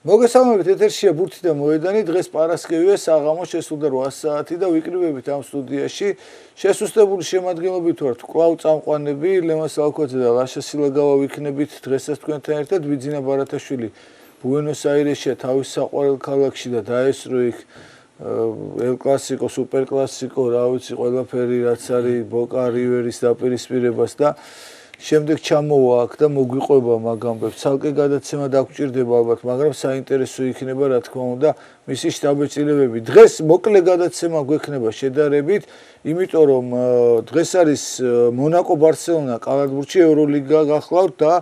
მოგესალმებით, ეთერშია ბურთი და მოედანი. დღეს პარასკევია, საღამო შესულდა 8 საათი და ვიკრიბებით ამ სტუდიაში. შესუსტებული შემადგენლობით ვართ კვლავ წამყვანები, ლემას ალკოძე და ლაშა სილაგავა ვიქნებით დღესაც თქვენთან ერთად. ბიძინა ბარათაშვილი ბუენოს-აირესშია, თავის საყვარელ ქალაქში და დაესწრო იქ ელ კლასიკო, სუპერ კლასიკო, რა ვიცი, ყველაფერი რაც არის ბოკა რივერის დაპირისპირებას და შემდეგ ჩამოვა აქ და მოგვიყვება მაგ ამბებს. ცალკე გადაცემა დაგჭირდება ალბათ, მაგრამ საინტერესო იქნება რა თქმა უნდა მისი შტაბ-ეწილებები. დღეს მოკლე გადაცემა გვექნება შედარებით, იმიტომ რომ დღეს არის მონაკო ბარსელონა კალათბურთში ევროლიგა გახლავთ და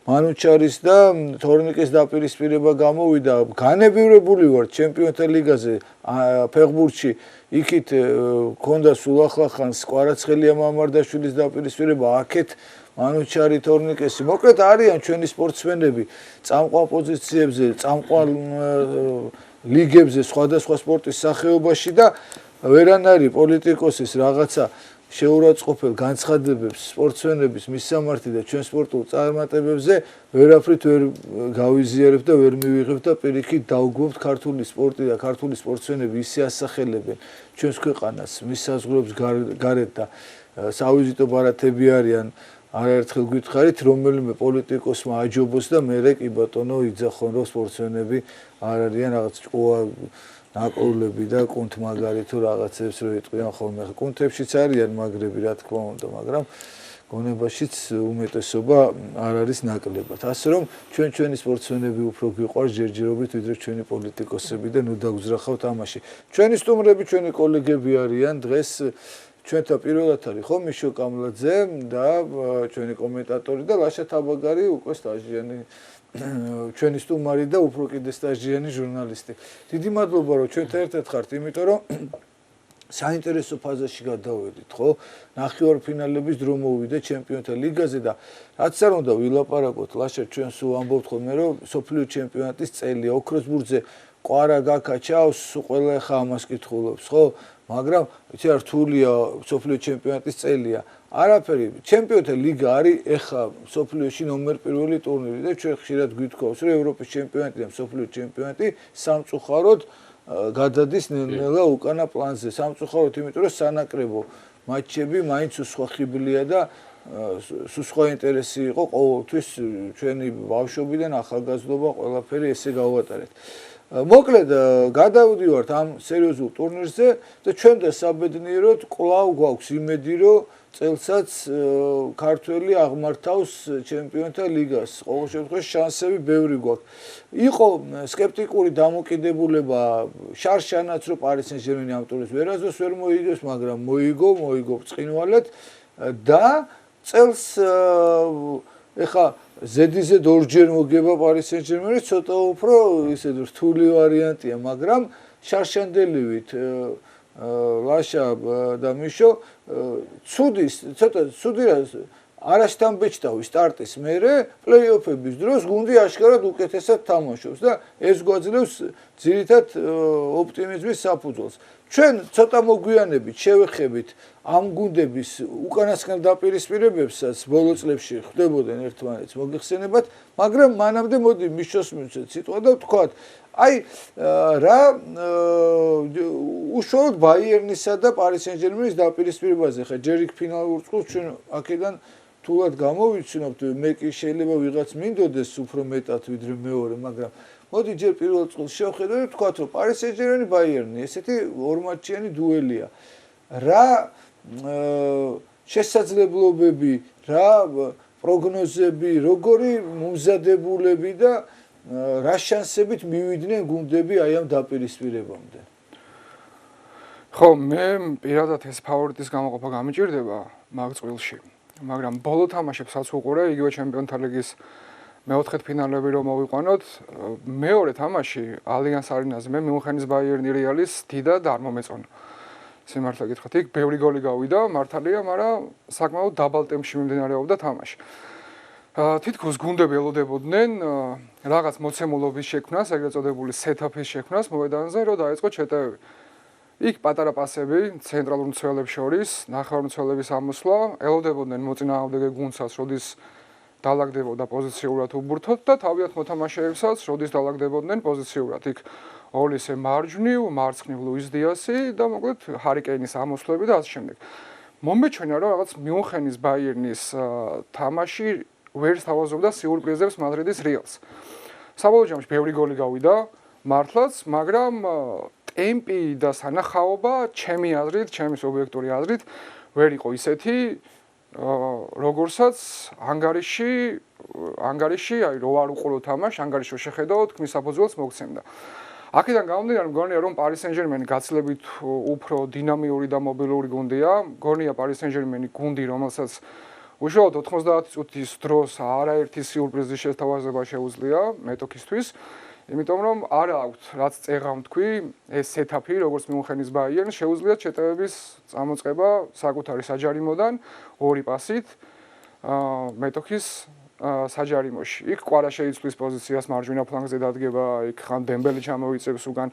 მანუჩარის და თორნიკეს დაპირისპირება გამოვიდა. განებივრებული ვარ ჩემპიონთა ლიგაზე ფეხბურთში. იქით ქონდა სულ ახლახანს კვარაცხელია მამარდაშვილის დაპირისპირება, აქეთ მანუჩარი თორნიკესი. მოკლედ არიან ჩვენი სპორტსმენები წამყვან პოზიციებზე, წამყვან ლიგებზე სხვადასხვა სპორტის სახეობაში და ვერან არის პოლიტიკოსის რაღაცა შეურაცხყოფელ განცხადებებს სპორტსმენების მისამართი და ჩვენ სპორტულ წარმატებებზე ვერაფრით ვერ გავიზიარებ და ვერ მივიღებ და პირიქით დავგვობთ ქართული სპორტი და ქართული სპორტსმენები ისე ასახელებენ ჩვენს ქვეყანას მის საზღვრებს გარეთ და სავიზიტო ბარათები არიან. არაერთხელ გითხარით, რომელიმე პოლიტიკოსმა აჯობოს და მერე კი ბატონო იძახონ, რომ სპორტსმენები არ არიან რაღაც ჭკუა ნაკოვლები და კუნთმაგარი თუ რაღაცებს რო იტყვიან ხოლმე. კუნთებშიც არიან მაგრები, რა თქმა უნდა, მაგრამ გონებაშიც უმეტესობა არ არის ნაკლებად. ასე რომ ჩვენი სპორტსმენები უფრო გვიყვარს ჯერჯერობით, ვიდრე ჩვენი პოლიტიკოსები და ნუ დაგვძრახავთ ამაში. ჩვენი სტუმრები, ჩვენი კოლეგები არიან დღეს ჩვენთან პირველად არის ხო მიშო კამლაძე და ჩვენი კომენტატორი და ლაშა თაბაგარი უკვე სტაჟიანი ჩვენი სტუმარი და უფრო კიდე სტაჟიანი ჟურნალისტი. დიდი მადლობა რომ ჩვენთან ერთად ხართ, იმიტომ რომ საინტერესო ფაზაში გადავედით, ხო? ნახევარფინალების დრო მოვიდა ჩემპიონთა ლიგაზე და რაც არ უნდა ვილაპარაკოთ, ლაშა ჩვენ სულ ამბობთ ხოლმე რომ სოფლიო ჩემპიონატის წელია, ოქროს ბურთზე ყვარა გაკაჩავს, ყველა ახლა ამას კითხულობს, ხო? მაგრამ იცი რა რთულია სოფლიო ჩემპიონატის წელია. არაფერი, ჩემპიონთა ლიგა არის ეხა სოფლიოში ნომერ პირველი ტურნირი და ჩვენ ხშირად გვითხოვს, რომ ევროპის ჩემპიონატი და სოფლიო ჩემპიონატი სამწუხაროდ გადადის ნელ-ნელა უკანა პლანზე. სამწუხაროდ, იმიტომ რომ სანაკრებო მატჩები მაინც სხვა ხიბლია და სხვა ინტერესი იყო ყოველთვის ჩვენი ბავშვობიდან ახალგაზრდობა ყველაფერი ესე გავატარეთ. მოკლედ გადავდივართ ამ სერიოზულ ტურნირზე და ჩვენ და საბედნიეროდ კვლავ გვაქვს იმედი, რომ წელსაც ქართველი აღმართავს ჩემპიონთა ლიგას. ყოველ შემთხვევაში შანსები ბევრი გვაქვს. იყო სკეპტიკური დამოკიდებულება შარშანაც, რომ პარი სენ-ჟერმენი ამ ტურნირს ვერასდროს ვერ მოიგებს, მაგრამ მოიგო ბრწყინვალედ და წელს ეხა ზედიზედ ორჯერ მოგება პარი სენ-ჟერმენი, ცოტა უფრო ისე რთული ვარიანტია, მაგრამ შარშანდელივით ლაშა და მიშო ცოტა ცუდი არასტამბეჭდავი სტარტის მერე პლეი-ოფების დროს გუნდი აშკარად უკეთესად თამაშობს და ეს გვაძლევს ძირითად ოპტიმიზმის საფუძველს. ჩვენ ცოტა მოგვიანებით შევეხებით ამ გუნდების უკანასკნელ დაპირისპირებებსაც ბოლო წლებში ხდებოდნენ ერთმანეთს მოგიხსენებათ, მაგრამ მანამდე მოდი მიშოს მივცეთ სიტყვა და ვთქვათ, აი რა უშუალოდ ბაიერნისა და პარი სენ-ჟერმენის დაპირისპირებაზე ხა ჯერ იქ ფინალურ წყვილს ჩვენ აქედან თულად გამოვიცნობთ, მე კი შეიძლება ვიღაც მინდოდეს უფრო მეტად ვიდრე მეორე, მაგრამ მოდი ჯერ პირველ წყვილს შევხედოთ და ვთქვათ, რომ პარი სენ-ჟერმენი ბაიერნი ესეთი ორმატჩიანი დუელია. რა შესაძლებლობები, რა პროგნოზები, როგორი მომზადებულები და რა შანსებით მივიდნენ გუნდები აი ამ დაპირისპირებამდე? ხო, მე პირადად ეს ფავორიტის გამოყოფა გამიჭირდება მაგ წყვილში, მაგრამ ბოლო თამაშებსაც უყურე, იგივე ჩემპიონთა ლიგის მეოთხედფინალები რომ მოვიყვანოთ, მეორე თამაში ალიანს არენაზე მე მიუნხენის ბაიერნი რეალის დიდად არ მომეწონა. სიმართლე გითხრათ, იქ ბევრი გოლი გავიდა, მართალია, მაგრამ საკმაოდ დაბალ ტემპში მიმდინარეობდა თამაში. თითქოს გუნდები ელოდებოდნენ რაღაც მოცემულობის შექმნას, ეგრეთ წოდებული სეტაპის შექმნას მოედანზე, რომ დაიწყო ჩეტევები. იქ პატარა პასები ცენტრალურ მცველებს შორის, ნახევარმცველების ამოსვლა, ელოდებოდნენ მოწინააღმდეგე გუნდსაც, როდის დალაგდებოდა პოზიციურად უბურთოდ და თავიანთ მოთამაშეებსაც როდის დალაგდებოდნენ პოზიციურად იქ ოლისე მარჯვნივ, მარცხნივ ლუის დიასი და მოკლედ ჰარი კეინის ამოსვლები და ასე შემდეგ. მომეჩვენა რომ რაღაც მიუნხენის ბაიერნის თამაში ვერ სთავაზობდა სიურპრიზებს მადრიდის რეალს. საბოლოო ჯამში ბევრი გოლი გავიდა მართლაც, მაგრამ ტემპი და სანახაობა ჩემი აზრით, ჩემი სუბიექტური აზრით ვერ იყო ისეთი როგორცაც ანგარიში, აი რო არ უყურო თამაში, ანგარიში რო შეხედავთ, ქმის საფუძველს მოგცემდა. აქედან გამომდინარე, მგონია რომ Paris Saint-Germain გაცილებით უფრო დინამიური და მობილური გუნდია. მგონია Paris Saint-Germain გუნდი, რომელსაც უშუალოდ 90 წუთის დროს არაერთი სიურპრიზის შესთავაზება შეუძლია მეტოქისთვის. იმიტომ რომ არ აქვს რაც წეღავ თქვი, ეს სეტაპი, როგორც მიუნხენის ბაიერნს, შეუძლიათ შეტევების წამოწყება საკუთარი საჯარიმოდან ორი პასით მეტოქის საჯარიმოში. იქ კვარა შეიცვლის პოზიციას მარჯვენა ფლანგზე დადგება, იქ ხან დემბელი ჩამოიწევს უგან.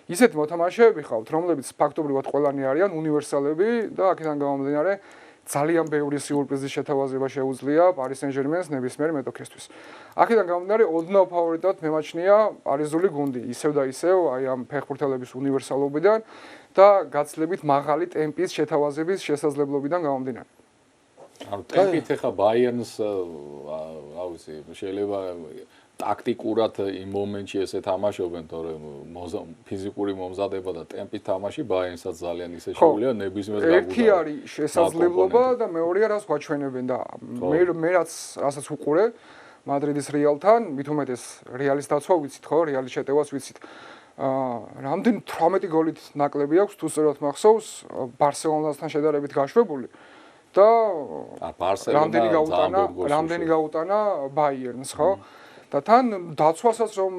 ისეთ მოთამაშეები ხავთ, რომლებიც ფაქტობრივად ყველანი არიან უნივერსალები და აქედან გამომდინარე ძალიან ბევრი სიურპრიზის შეთავაზება შეუძლია Paris Saint-Germain-ს ნებისმიერ მეტოქისთვის. აქედან გამომდინარე ოდნავ ფავორიტად მემაჩნია პარიზული გუნდი, ისევ და ისევ აი ამ ფეხბურთელების უნივერსალობიდან და გაცილებით მაღალი ტემპის შეთავაზების შესაძლებლობიდან გამომდინარე. ანუ ტემპით ეხა ბაიერნს რა ვიცი, შეიძლება ტაქტიკურად იმ მომენტში ესე თამაშობენ, თორემ ფიზიკური მომზადება და ტემპით თამაში ბაიერნსაც ძალიან ისე შეუძლია ნებისმიერ გაგუდა. ერთი არის შესაძლებლობა და მეორეა რას გვაჩვენებენ და მე რასაც უყურე მადრიდის რეალთან, მით უმეტეს რეალის დაცვა ვიცით ხო, რეალის შეტევას ვიცით. რამდენი 18 გოლით ნაკლები აქვს თუ სწორად მახსოვს ბარსელონასთან შედარებით გაშვებული. და რამდენი გაუტანა ბაიერნს ხო? და თან დაცვასაც რომ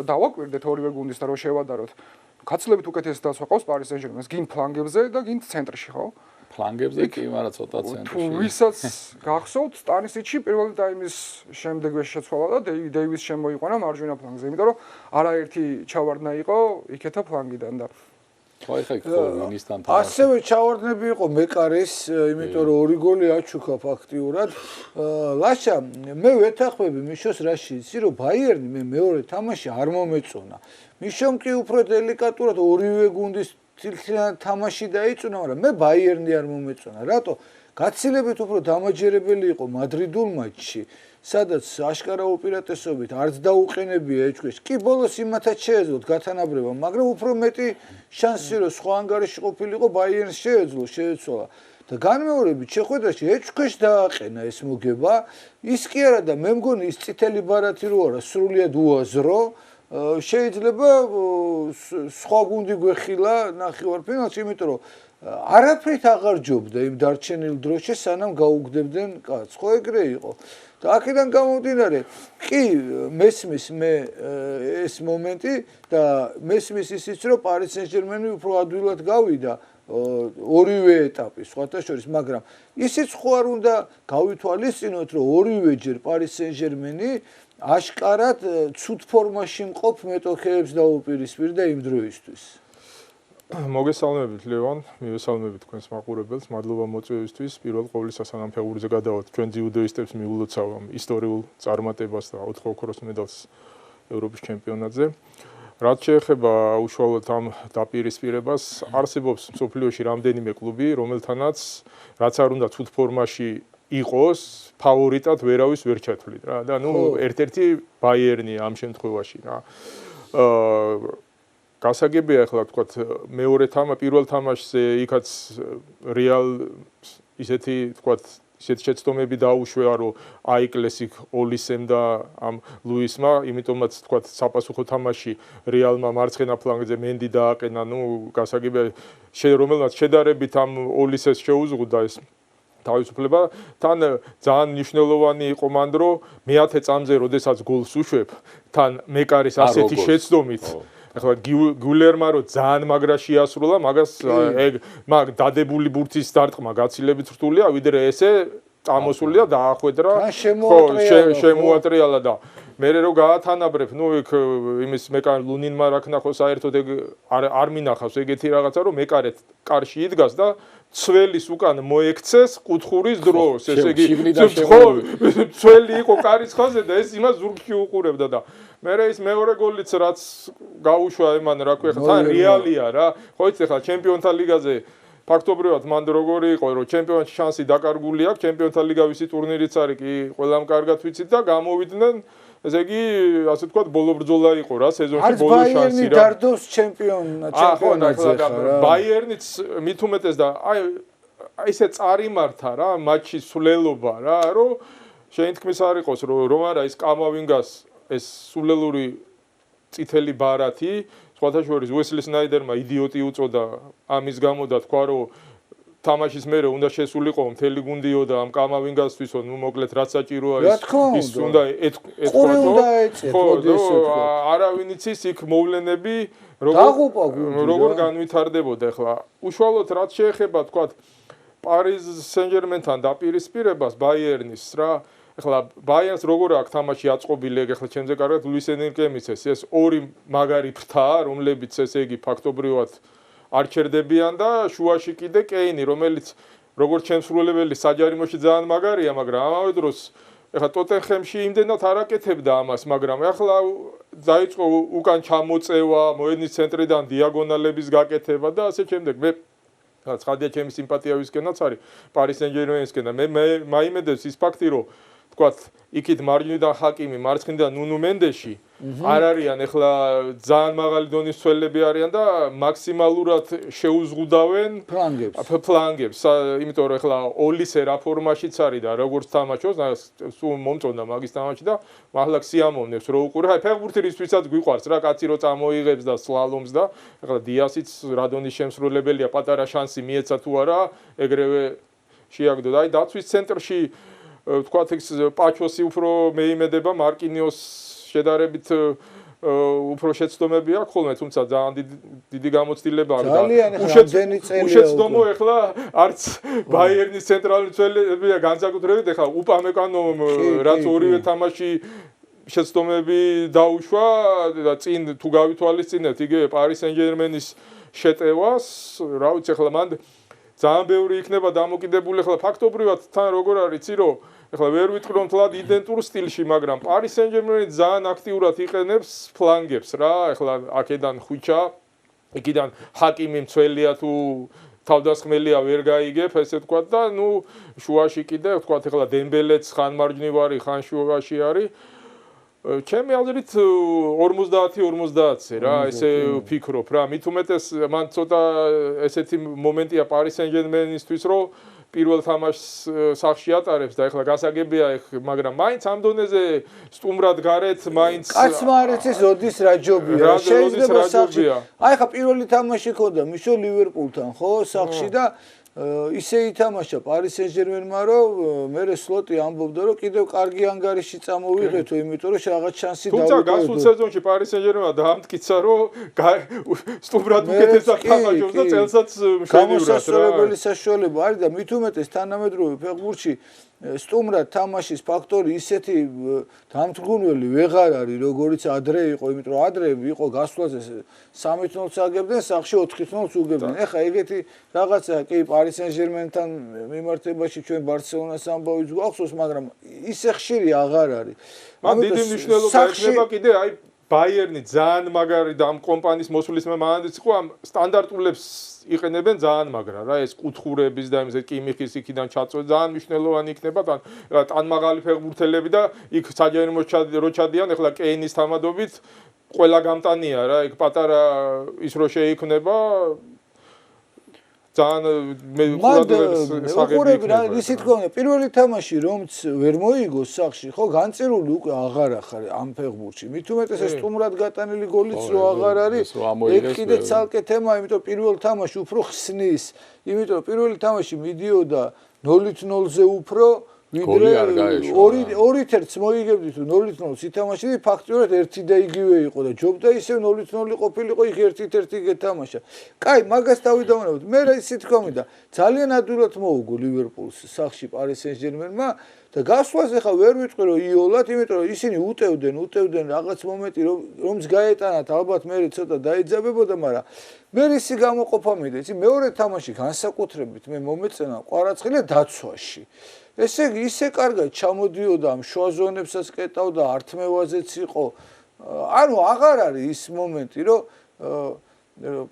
დავაკვირდეთ ორივე გუნდის და რომ შევადაროთ, გაცილებით უკეთესი დაცვა ყავს Paris Saint-Germain-ს, გინ ფლანგებზე და გინ ცენტრში ხო? ფლანგებზე კი, მაგრამ ცოტა ცენტრში. თუ ვისაც გახსოვთ, სტანისიჩი პირველი ტაიმის შემდეგვე შეცვალა და დეივისს შემოიყვანა მარჯვენა ფლანგზე, იმიტომ რომ არაერთი ჩავარდნა იყო იქეთა ფლანგიდან და ხო ეხა ვინისთან თამაში. ასევე ჩავარდნები იყო მეკარის, იმიტომ რომ ორი გოლი აჩუქა ფაქტიურად. ლაშა, მე ვეთანხმები მიშოს რაში, იცი რომ ბაიერნი მე მეორე თამაში არ მომეწონა. მიშომ კი უფრო დელიკატურად ორივე გუნდის თილთილად თამაში დაიწუნა, მაგრამ მე ბაიერნი არ მომეწონა. რატო? გაცილებით უფრო დამაჯერებელი იყო მადრიდულ მატჩში, სადაც აშკარა უპირატესობით არც დაუყენებია ეჭვქვეშ. კი ბოლოს იმათაც შეეძლოთ გათანაბრება, მაგრამ უფრო მეტი შანსი რომ სხვა ანგარიში ყოფილიყო ბაიერნს შეეცვალა. და განმეორებით შეხვედრაში ეჭვქვეშ დააყენა ეს მოგება. ის კი არა და მე მგონი ის წითელი ბარათი რო არა, სრულიად უაზრო. შეიძლება სხვა გუნდი გვეხილა ნახევარფინალში, იმიტომ რომ არაფრით აღარ ჯობდა იმ დარჩენილ დროში, სანამ გაუგდებდნენ კაცს. ხო ეგრე იყო. და აქედან გამომდინარე, კი მესმის მე ეს მომენტი და მესმის ისიც რომ Paris Saint-Germain უფრო ადვილად გავიდა ორივე ეტაპი, სხვათა შორის, მაგრამ ისიც ხო არ უნდა გავითვალისწინოთ, რომ ორივეჯერ Paris Saint-Germain-ი აშკარად ცუდ ფორმაში მყოფ მეტოქეებს დაუპირისპირდა იმ დროისთვის. მოგესალმებით ლევან, მივესალმებით თქვენს მაყურებელს, მადლობა მოწვევისთვის. პირველ ყოვლისა სანამ ფეხბურთზე გადავართ, ჩვენ ძიუდოისტებს მიულოცავ ამ ისტორიულ წარმატებას და 4 ოქროს მედალს ევროპის ჩემპიონატზე. რაც შეეხება უშუალოდ ამ დაპირისპირებას, არსებობს მსოფლიოში რამდენიმე კლუბი, რომელთანაც რაც არ უნდა ცუდ ფორმაში იყოს, ფავორიტად ვერავის ვერ ჩათვლით რა. და ერთ-ერთი ბაიერნი ამ შემთხვევაში რა. გასაგებია ახლა თქვათ მეორე პირველ თამაშზე იქაც რეალ ისეთი თქვათ ისეთი შეცდომები დაუშვია რომ აიკლეს იქ ოლისემ და ამ ლუისმა, იმიტომაც თქვათ საპასუხო თამაში რეალმა მარცხენა ფლანგზე მენდი დააყენა, გასაგებია რომელმაც შედარებით ამ ოლისეს შეუზღუდა ეს თავისუფლება, თან ძალიან მნიშვნელოვანი იყო მან რომ მე-10 წამზე როდესაც გოლს უშვებ, თან მეკარის ასეთი შეცდომით ახლა გულერმა რო ძალიან მაგრა შეასრულა, მაგას მაგ დადებული ბურთის დარტყმა გაცილებით რთულია, ვიდრე ესე წამოსულია დაახვედრა, ხო, შემოატრიალა და მე რო გაათანაბრებ, ნუ იქ იმის მეკარე ლუნინმა რა ქნახო საერთოდ ეგ არ მინახავს ეგეთი რაღაცა, რომ მეკარეთ კარში იდგას და ცველის უკან მოექცეს კუთხურის დროს, ესე იგი ცველი იყო კარის ხაზზე და ეს იმას ზურგში უყურებდა და მე ის მეორე გოლიც რაც გაუშვა იმან რა ქვია, თან რეალია რა. ხო იცი ხა ჩემპიონთა ლიგაზე ფაქტობრივად მან როგორი იყო რომ ჩემპიონატში შანსი დაკარგული აქვს, ჩემპიონთა ლიგა ვისი ტურნირიც არის კი ყველამ კარგად ვიცით და გამოვიდნენ ესე იგი ასე ვთქვათ ბოლო ბრძოლა იყო რა სეზონში ბოლო შანსი რა. დარდოს ჩემპიონატზე ხარ. ბაიერნიც მით უმეტეს და აი ესე წარიმართა რა მატჩის სულელობა რა რომ შენ თქმის არ იყოს რომ არა ის კამავინგას ეს სულელური წითელი ბარათი სხვათა შორის უესლი სნაიდერმა იდიოტი უწოდა ამის გამო და თქვა რომ თამაშის მერე უნდა შესულიყო მთელი გუნდიო და ამ კამავინგასთვისო ნუ მოკლედ რაც საჭიროა ის უნდა ეთქვა არავინ იცის იქ მოვლენები როგორ განვითარდებოდა ახლა უშუალოდ რაც შეეხება თქვა პარიზ სენ-ჟერმენთან დაპირისპირებას ბაიერნის რა ახლა ბაიერნს როგორ აქვს თამაში აწყობილი ეგ ახლა ჩემზე კარგად ლუის ენრიკე მიცეს ეს ორი მაგარი ფრთაა რომლებიც ესე იგი ფაქტობრივად არ ჩერდებიან და შუაში კიდე კეინი რომელიც როგორც ჩემსრულებელი საჯარიმოში ძალიან მაგარია მაგრამ ამავე დროს ახლა ტოტენჰემში იმდენად არ აკეთებდა ამას მაგრამ ახლა დაიწყო უკან ჩამოწევა მოედნის ცენტრიდან დიაგონალების გაკეთება და ასე შემდეგ მე ცხადია ჩემი სიმპათია ვისკენაც არის პარის სენ-ჟერმენისკენ და მე მაიმედებს ის ფაქტი რომ თქვათ იქით მარჯვნიდან ჰაკიმი მარცხნიდან ნუნუ მენდეში არ არიან ახლა ძალიან მაღალი დონის ცველები არიან და მაქსიმალურად შეუზღუდავენ ფლანგებს იმიტომ რომ ახლა ოლისე რა ფორმაშიც არის და როგორც თამაშობს სულ მომწონდა მაგის თამაში და მართლა სიამოვნებს რო უყურე აი ფეხბურთი რისთვისაც გვიყვარს რა კაცი რო წამოიღებს და სლალომს და ახლა დიასიც რა დონის შემსრულებელია პატარა შანსი მიეცა თუ არა ეგრევე შეაგდო და აი დაცვის ცენტრში თქვათ ეს პაჩოსი უფრო მეიმედება მარკინიოს შედარებით უფრო შეცდომები აქვს ხოლმე თუმცა ძალიან დიდი გამოცდილება აქვს და უშეცდომო ახლა არც ბაიერნის ცენტრალური მცველებია განსაკუთრებით ახლა უპამეკანომ რაც ორივე თამაში შეცდომები დაუშვა და წინ თუ გავითვალისწინებთ იგივე პარის სენ-ჟერმენის შეტევას რა ვიცი ახლა მან ძალიან ბევრი იქნება დამოკიდებული ახლა ფაქტობრივად თან როგორ არის იცი რომ ახლა ვერ ვიტყვი რომ თლად იდენტურ სტილში მაგრამ პარის სენ-ჟერმენი ძალიან აქტიურად იყენებს ფლანგებს რა ახლა აქედან ხუჩა იქიდან ჰაკიმი მცველია თუ თავდასხმელია ვერ გაიგებ ესე ვთქვა და ნუ შუაში კიდე ვთქვა ახლა დემბელეც ხან მარჯვნივარი ხან შუაში არის ჩემი აზრით 50-50-ზე რა ესე ვფიქრობ რა მით უმეტეს მან ცოტა ესეთი მომენტია პარის სენ-ჟერმენისთვის რომ პირველ თამაშს სახში ატარებს და ეხლა გასაგებია მაგრამ მაინც ამ დონეზე სტუმრად გარეთ მაინც კაცმა არ იცის როდის რა ჯობია შეიძლება სახში აი ხა პირველი თამაში ქონდა მიშო ლივერპულთან ხო სახში და ისე ითამაშა პარის სენ-ჟერმენმა რომ მე სლოტი ამბობდა რომ კიდევ კარგი ანგარიში წამოვიღეთო იმიტომ რომ რაღაც შანსი დავუყო თუმცა გასულ სეზონში პარის სენ-ჟერმენმა დაამტკიცა რომ სტუმრად უკეთესად თამაშობს და წელსაც მშვენივრად რა გამოსასწორებელი საშუალება არის და მით უმეტეს თანამედროვე ფეხბურთში სტუმრად თამაშის ფაქტორი ისეთი დამთრგუნველი ვეღარ არის როგორიც ადრე იყო იმიტომ რომ ადრე იყო გასვლაზე 3-0-ს აგებდნენ სახში 4-0-ს უგებდნენ ეხა ეგეთი რაღაცა კი პარის სენ-ჟერმენთან მიმართებაში ჩვენ ბარსელონას ამბავიც გვახსოვს მაგრამ ისე ხშირი აღარ არის ამ დიდი მნიშვნელობა ექნება კიდე აი ბაიერნი ძალიან მაგარი და ამ კომპანიის მოსulis მე მანამდეც იყო ამ სტანდარტულებს იყენებენ ძალიან მაგრა რა ეს კუთხურების და იმის კიმიხის იქიდან ჩაწვა ძალიან მნიშვნელოვანი იქნება თან მაღალი ფეხბურთელები და იქ საჯარიმო რო ჩადიან ახლა კეინის თამადობით ყველა გამტანია რა იქ პატარა ის რო შეიქმნება ძალიან მე უყურები რა ისე თქონია პირველი თამაში რომც ვერ მოიგოს სახში ხო განწირული უკვე აღარ ახარ ამ ფეხბურთში მით უმეტეს ეს სტუმრად გატანილი გოლიც რო აღარ არის ეგ კიდე ცალკე თემა იმიტომ პირველ თამაში უფრო ხსნის იმიტომ პირველი თამაში მიდიოდა 0-0-ზე უფრო გოლი არ გაეშვა. 2-1-ს მოიგებდი თუ 0-0-ს ითამაშე, ფაქტიურად ერთი და იგივე იყო და ჯობდა ისევ 0-0 ყოფილიყო, იქ 1-1 გეთამაშა. კაი, მაგას დავიდავნებოთ. მე რა ისე თქვა მინდა, ძალიან ადვილად მოუგო ლივერპულს სახში პარი სენ-ჟერმენმა და გასვლაზე ხა ვერ ვიტყვი რომ იოლად, იმიტომ რომ ისინი უტევდნენ რაღაც მომენტი რომც გაეტანათ, ალბათ მე ცოტა დაიძაბებოდა, მაგრამ მე ისი გამოყოფა მინდა, იცი მეორე თამაში განსაკუთრებით მე მომეწენა ყვარაცხელია დაცვაში. ესე იგი ისე კარგად ჩამოდიოდა ამ შუა ზონებსაც კეტავდა, ართმევაზეც იყო. ანუ აღარ არის ის მომენტი, რომ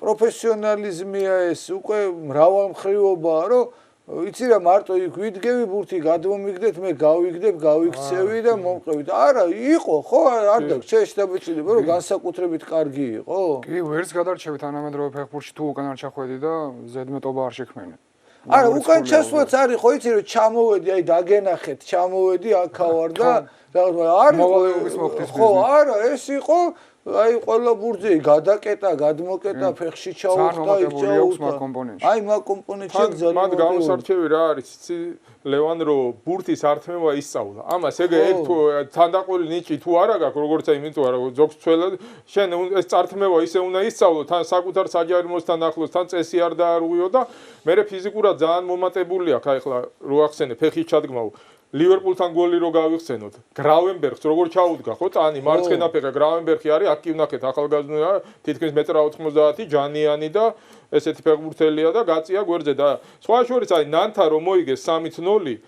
პროფესიონალიზმია ეს, უკვე მრავალმხრივობაა, რომ იცი რა მარტო იქ ვიდგები ბურთი გადმომიგდეთ, მე გავიგდებ, გავიქცევი და მომყევით. არა, იყო, ხო, არ შეშტაბეჭიდება, რომ განსაკუთრებით კარგი იყო. კი, ვერც გადარჩევით თანამედროვე ფეხბურთში თუ უკან არ ჩახვედი და ზედმეტობა არ შექმნენი. არა, უკან ჩასვლაც არის, ხო იცი რომ ჩამოვედი, აი დაგენახეთ, ჩამოვედი აქავარ და არის მოვალეობის მოხდის ხო, არა, ეს იყო აი ყველა ბურთზე გადაკეტა, გადმოკეტა, ფეხში ჩაუხდა, იჭაუხდა. აი მაგ კომპონენტში ძალიან მან გამოსარჩევი რა არის, იცი ლევან რომ ბურთის ართმევა ისწავლა. ამას ეგ თუ თანდაყოლი ნიჭი თუ არა გაქვს, როგორც აი იმიტომ არა ზოგს ცველად, შენ ეს წართმევა ისე უნდა ისწავლო, თან საკუთარ საჯარიმოსთან ახლოს, თან წესი არ დაარღვიო და მე ფიზიკურად ძალიან მომატებულია, ხა ეხლა რო ახსენე ფეხის ჩადგმაო. ლივერპულთან გოლი რო გავიხსენოთ. გრავენბერგს როგორ ჩაუდგა, ხო? წანი მარცხენა ფეხა გრავენბერგი არის, აქ კი ვნახეთ ახალგაზრდია, თითქმის 1.90 ჯანიანი და ესეთი ფეხბურთელია და გაწია გვერდზე და სხვა შორის აი ნანთა რომ მოიგეს 3-0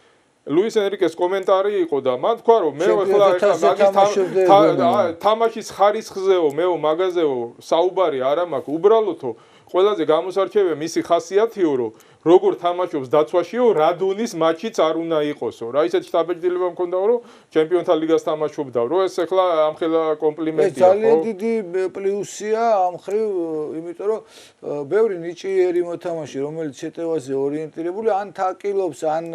ლუის ენრიკეს კომენტარი იყო და მან თქვა რომ მე ეხლა მაგის თამაშის ხარისხზეო, მეო მაგაზეო საუბარი არ მაქვს, უბრალოდო ყველაზე გამოსარჩევია მისი ხასიათიო რომ როგორ თამაშობს დაცვაშიო რადონის მატჩიც არ უნდა იყოსო რა ისეთ შტაბეჭდილება მქონდაო რომ ჩემპიონთა ლიგას თამაშობდა რომ ეს ახლა ამხელა კომპლიმენტია ხო ძალიან დიდი პლუსია ამხრივ იმიტომ რომ ბევრი ნიჭიერი მოთამაშე რომელიც შეტევაზე ორიენტირებული ან თაკილობს ან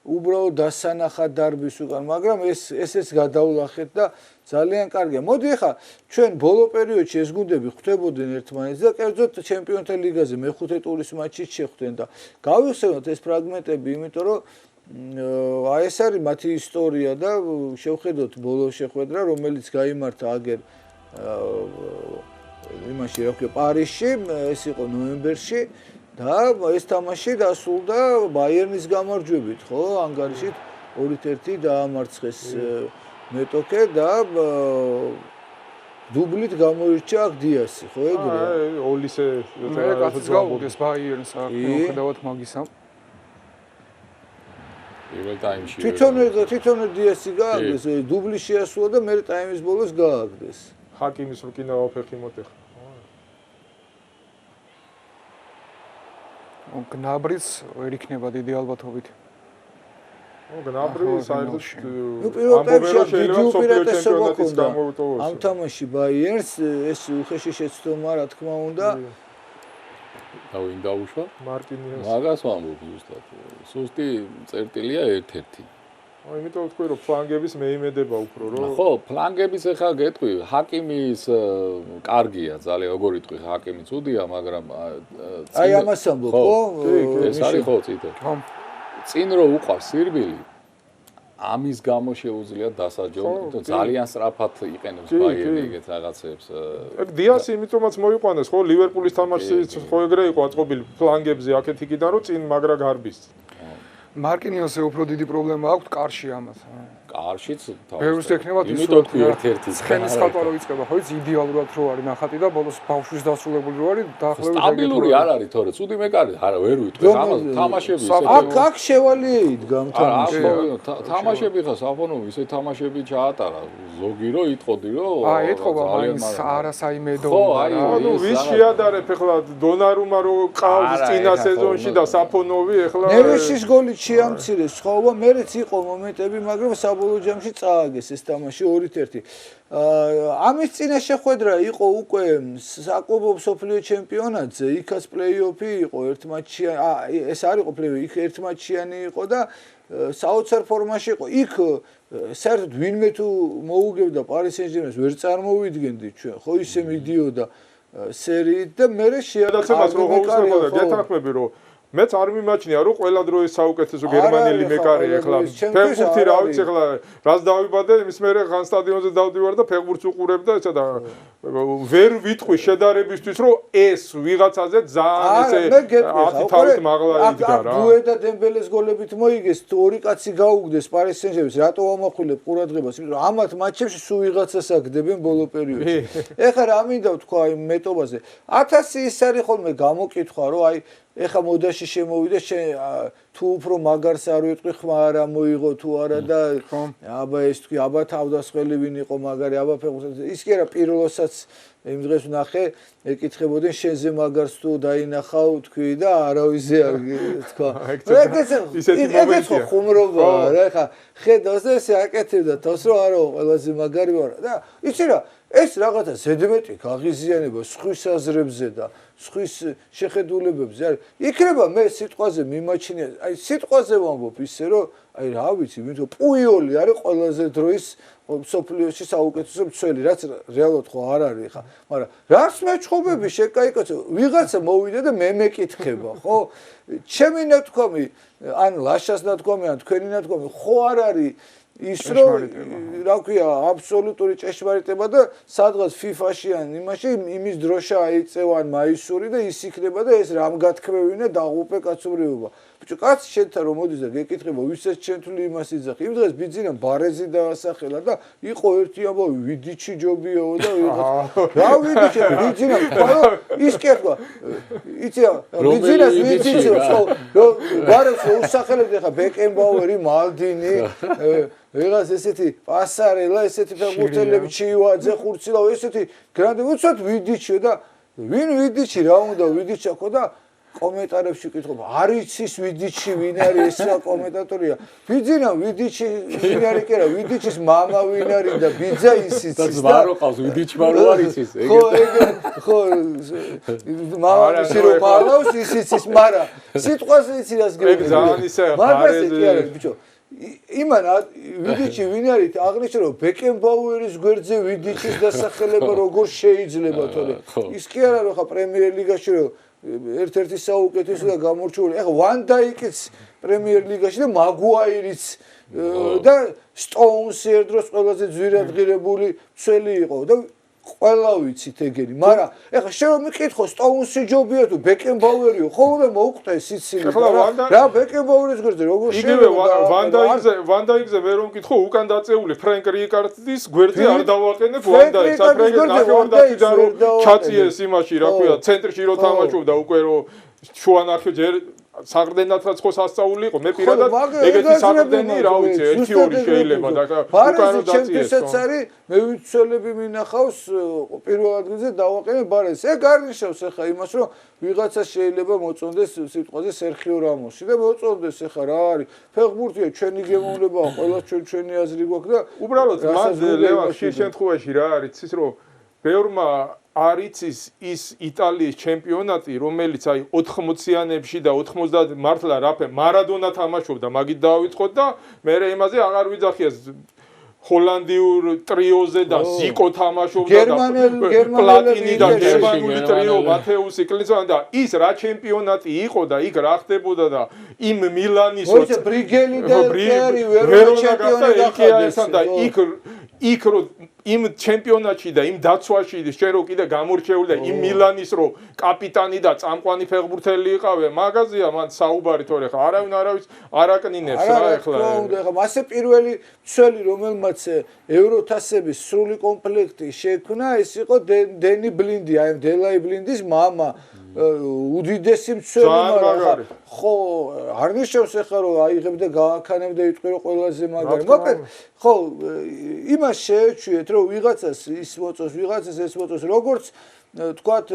უბრალოდ დასანახად დარბის უკან მაგრამ ესეც გადავლახეთ და ძალიან კარგია. მოდი ახლა ჩვენ ბოლო პერიოდში ეს გუნდები ხვდებოდნენ ერთმანეთს და კერძოდ ჩემპიონთა ლიგაზე მეხუთე ტურის მატჩით შეხვდნენ და გავიხსენოთ ეს ფრაგმენტები, იმიტომ რომ აი ეს არის მათი ისტორია და შევხედოთ ბოლო შეხვედრა, რომელიც გაიმართა აგერ იმაში რა ქვია პარიზში, ეს იყო ნოემბერში და ეს თამაში დასრულდა ბაიერნის გამარჯვებით, ხო? ანგარიშით 2-1 დაამარცხეს მეტოქე და დუბლით გამოირჩა აქ დიასი, ხო ეგრე? ოლისე მე კაცს გავუგეს ბაიერნს აქ მიუხედავად მაგისა. პირველ ტაიმში თვითონ დიასი გააგდეს, დუბლი შეასრულა და მე ტაიმის ბოლოს გააგდეს. ჰაკიმის რუკინა ფეხი მოტეხა. გნაბრიც ვერ იქნება დიდი ალბათობით. გნაბრი საერთოდ პირველ ტაიმში დიდი უპირატესობა ჰქონდა ამ თამაში ბაიერნს ეს უხეში შეცდომა რა თქმა უნდა და ვინ დაუშვა? მარტინიას. მაგას ვამბობ ზუსტად. სუსტი წერტილია ერთ-ერთი. იმიტომ ვთქვი რომ ფლანგების მეიმედება უფრო რომ ხო, ფლანგების ახლა გეტყვი, ჰაკიმის კარგია ძალიან, როგორ იტყვი, ჰაკიმი ცუდია, მაგრამ აი ამას ამბობ, ხო? ეს არის ხო ციტო. წინ რო უყავს სირბილი, ამის გამო შეუძლია დასაჯონ, ძალიან სწრაფად იყენებს ბაიერნი ეგეთ რაღაცებს. ეგ დიასი იმიტომაც მოიყვანეს, ხო, ლივერპულის თამაშიც ხო ეგრე იყო აწყობილი ფლანგებზე აქეთ იქიდან რომ წინ მაგრა გარბის. მარკინიოსზე უფრო დიდი პრობლემა აქვს კარში ამას. კარშიც ბევრს ექნება ის იმიტომ თქვი ერთ-ერთი ცხენის ხალხო რო იწყება, ხო იცი იდეალურად რო არის ნახატი და ბოლოს ბავშვის დასრულებული რო არის დაახლოებით სტაბილური არ არის თორე ცუდი მეკარი არა ვერ ვიტყვი ამას თამაშები აქ შევალია იდგა თამაში თამაშები ხა საფონოვი ისე თამაშები ჩაატარა ზოგი რო იტყოდი რო ეტყობა მაინც არასაიმედო ანუ ვის შეადარებ ახლა დონარუმა რო ყავს წინა სეზონში და საფონოვი ახლა ნევეშის გოლი შეამცირეს ხოვა მერეც იყო მომენტები მაგრამ საბოლოო ჯამში წააგეს ეს თამაში 2-1 ამის წინა შეხვედრა იყო უკვე საკლუბო მსოფლიო ჩემპიონატზე იქაც პლეიოფი იყო ერთ მატჩიანი ეს არ იყო პლეიოფი იქ ერთ მატჩიანი იყო და საოცარ ფორმაში იყო იქ საერთოდ ვინმე თუ მოუგებდა პარი სენ-ჟერმენს ვერ წარმოვიდგენდით ჩვენ ხო ისე მიდიოდა სერიით და მე შეადაცემას რო გეთანხმები რომ მეც არ მიმაჩნია რომ ყველა დროის საუკეთესო გერმანელი მეკარე ეხლა ფეხბურთი რა ვიცი ეხლა რას დავიბადე იმის მერე ხან სტადიონზე დავდივარ და ფეხბურთს უყურებ და ესა და ვერ ვიტყვი შედარებისთვის რომ ეს ვიღაცაზე ძალიან ესე 10 თავით მაღლა იდგა რა ბუე და დემბელეს გოლებით მოიგეს ორი კაცი გაუგდეს პარის სენ-ჟერმენს რატო ამახვილებ ყურადღებას იმიტომ რომ ამათ მატჩებში სულ ვიღაცას აგდებენ ბოლო პერიოდში ეხლა რა მინდა ვთქვა იმ მეტობაზე 1000 ის არის ხოლმე გამოკითხვა რომ აი ეხა მოდაში შემოვიდე თუ უფრო მაგარს არ ვიტყვი ხმა არ მოიღო თუ არა და აბა ეს თქვი აბა თავდასხმელი ვინ იყო მაგარი აბა ფეხბურთი ის კი არა პირველოსაც იმ დღეს ვნახე ეკითხებოდნენ შენზე მაგარს თუ დაინახავ თქვი და არავისზე არ თქვა ეგეც ხუმრობა რა ეხა ხედავს და ესე აკეთებდა თავს რომ არა ყველაზე მაგარი ვარ და იცი რა ეს რაღაცა ზედმეტი გაღიზიანება სხვის აზრებზე და სხვის შეხედულებებზე არის იქნება მე სიტყვაზე მიმაჩნია აი სიტყვაზე ვამბობ ისე რომ აი რა ვიცი ვინმე პუიოლი არის ყველაზე დროის სოფლიოში საუკეთესო მცველი რაც რეალურად ხო არ არის ხა მაგრამ რას მეჩხობები შეკაიკაცო ვიღაცა მოვიდა და მე მეკითხება ხო ჩემი ნათქვამი ან ლაშას ნათქვამი ან თქვენი ნათქვამი ხო არ არის ის რომ რა ქვია აბსოლუტური ჭეშმარიტება და სადღაც FIFA-ში ან იმაში იმის დროშა აიწევა ან მაისური და ის იქნება და ეს რამ გათქმევინა დაღუპე კაცობრიობა ბიჭო კაც შენთან რომ მოდის და გეკითხება ვისაც ჩვენ თვლი იმას იძახი იმ დღეს ბიძინამ ბარეზი დაასახელა და იყო ერთი ამბავი ვიდიჩი ჯობიაო და რა ვიდიჩი ბიძინამ ყველა ის კი თქვა იცი ბიძინას ვიდიჩი რომ ბარეზს უსახელებდი ხა ბეკენბაუერი მალდინი ვიღაც ესეთი პასარელა ესეთი ფეხბურთელები ჩიუაძე ხურცილავ ესეთი გრანდი უცოდ ვიდიჩიო და ვინ ვიდიჩი რა უნდა ვიდიჩაკო და კომენტარებში კითხობ არ იცის ვიდიჩი ვინ არის ესა კომენტატორია ბიძინა ვიდიჩი ვინ არის კი რა ვიდიჩის მამა ვინ არის და ბიძა ისიც და ზვარო ყავს ვიდიჩი მარო არ იცის ხო მამა შერო მალავს ისიც ის მარა სიტყვაზე იცი რას გეუბნები ძალიან ისე მაგაზე კი არის ბიჭო იმან ვიდიჩი ვინ არის აღნიშნე რომ ბეკენბაუერის გვერდზე ვიდიჩის დასახელება როგორ შეიძლება თორე ის კი არა რომ ხა პრემიერ ლიგაში რომ ერთ-ერთი საუკეთესო და გამორჩეული ეხა ვან დაიკიც პრემიერ ლიგაში და მაგუაირიც და სტოუნსი ერთ დროს ყველაზე ძვირადღირებული მცველი იყო და ყველა ვიცით ეგენი მაგრამ ეხა შენ რომ მიკითხო სტოუნსი ჯობია თუ ბეკენბაუერიო ხო უნდა მოუყვე სიცილი რა ბეკენბაუერის გვერდზე როგორ შეიძლება ვან დაიკზე მე რომ მკითხო უკან დაწეული ფრენკ რიკარდის გვერდზე არ დავაყენებ ვან დაიკს საფრანგეთ ნახევარდაცვიდან რომ ჩაწიეს იმაში რა ქვია ცენტრში რომ თამაშობდა უკვე რომ შუანახევარ ჯერ საღრდენათაც ხო სასწაული იყო მე პირადად ეგეთი საღრდენი რა ვიცი 1-2 შეიძლება და უკან რომ დაწიეს ჩემთვისაც არის მე ვიცოლები მინახავს პირველ ადგილზე დავაყენე ბარეს ეგ არ ნიშნავს ახლა იმას რომ ვიღაცა შეიძლება მოწონდეს სიტყვაზე სერხიო რამოსი და მოწონდეს ახლა რა არის ფეხბურთია ჩვენი გემოვნებაა ყველა ჩვენი აზრი გვაქვს და უბრალოდ მან ლევან ხშირ შემთხვევაში რა არის ის რომ ბევრმა არიცის ის იტალიის ჩემპიონატი რომელიც აი 80-იანებში და 90 მართლა რაფე მარადონა თამაშობდა მაგით დავიწყოთ და მე იმაზე აღარ ვიძახიას ჰოლანდიურ ტრიოზე და ზიკო თამაშობდა და პლატინი და გერმანული ტრიო მათეუსი კლინსმანი და ის რა ჩემპიონატი იყო და იქ რა ხდებოდა და იმ მილანის ბრიგელი და ტერი ვერონა ჩემპიონი და იქ რო იმ ჩემპიონატში და იმ დაცვაში შენ რო კიდე გამორჩეული და იმ მილანის რო კაპიტანი და წამყვანი ფეხბურთელი იყავე მაგაზია მან საუბარი თორე ხა არავინ არავის არაკნინებს რა ეხლა ეხლა მასე პირველი მცველი რომელმაც ევროთასების სრული კომპლექტი შექმნა ეს იყო დენი ბლინდი აი დელაი ბლინდის მამა უდიდესი მცველი მაგრამ ხო არ ნიშნავს ახლა რომ აიღებდა გააქანებდა იტყვი რომ ყველაზე მაგარი მოკლედ ხო იმას შეეჩვიეთ რომ ვიღაცას ის მოწოს ვიღაცას ეს მოწოს როგორც თქვათ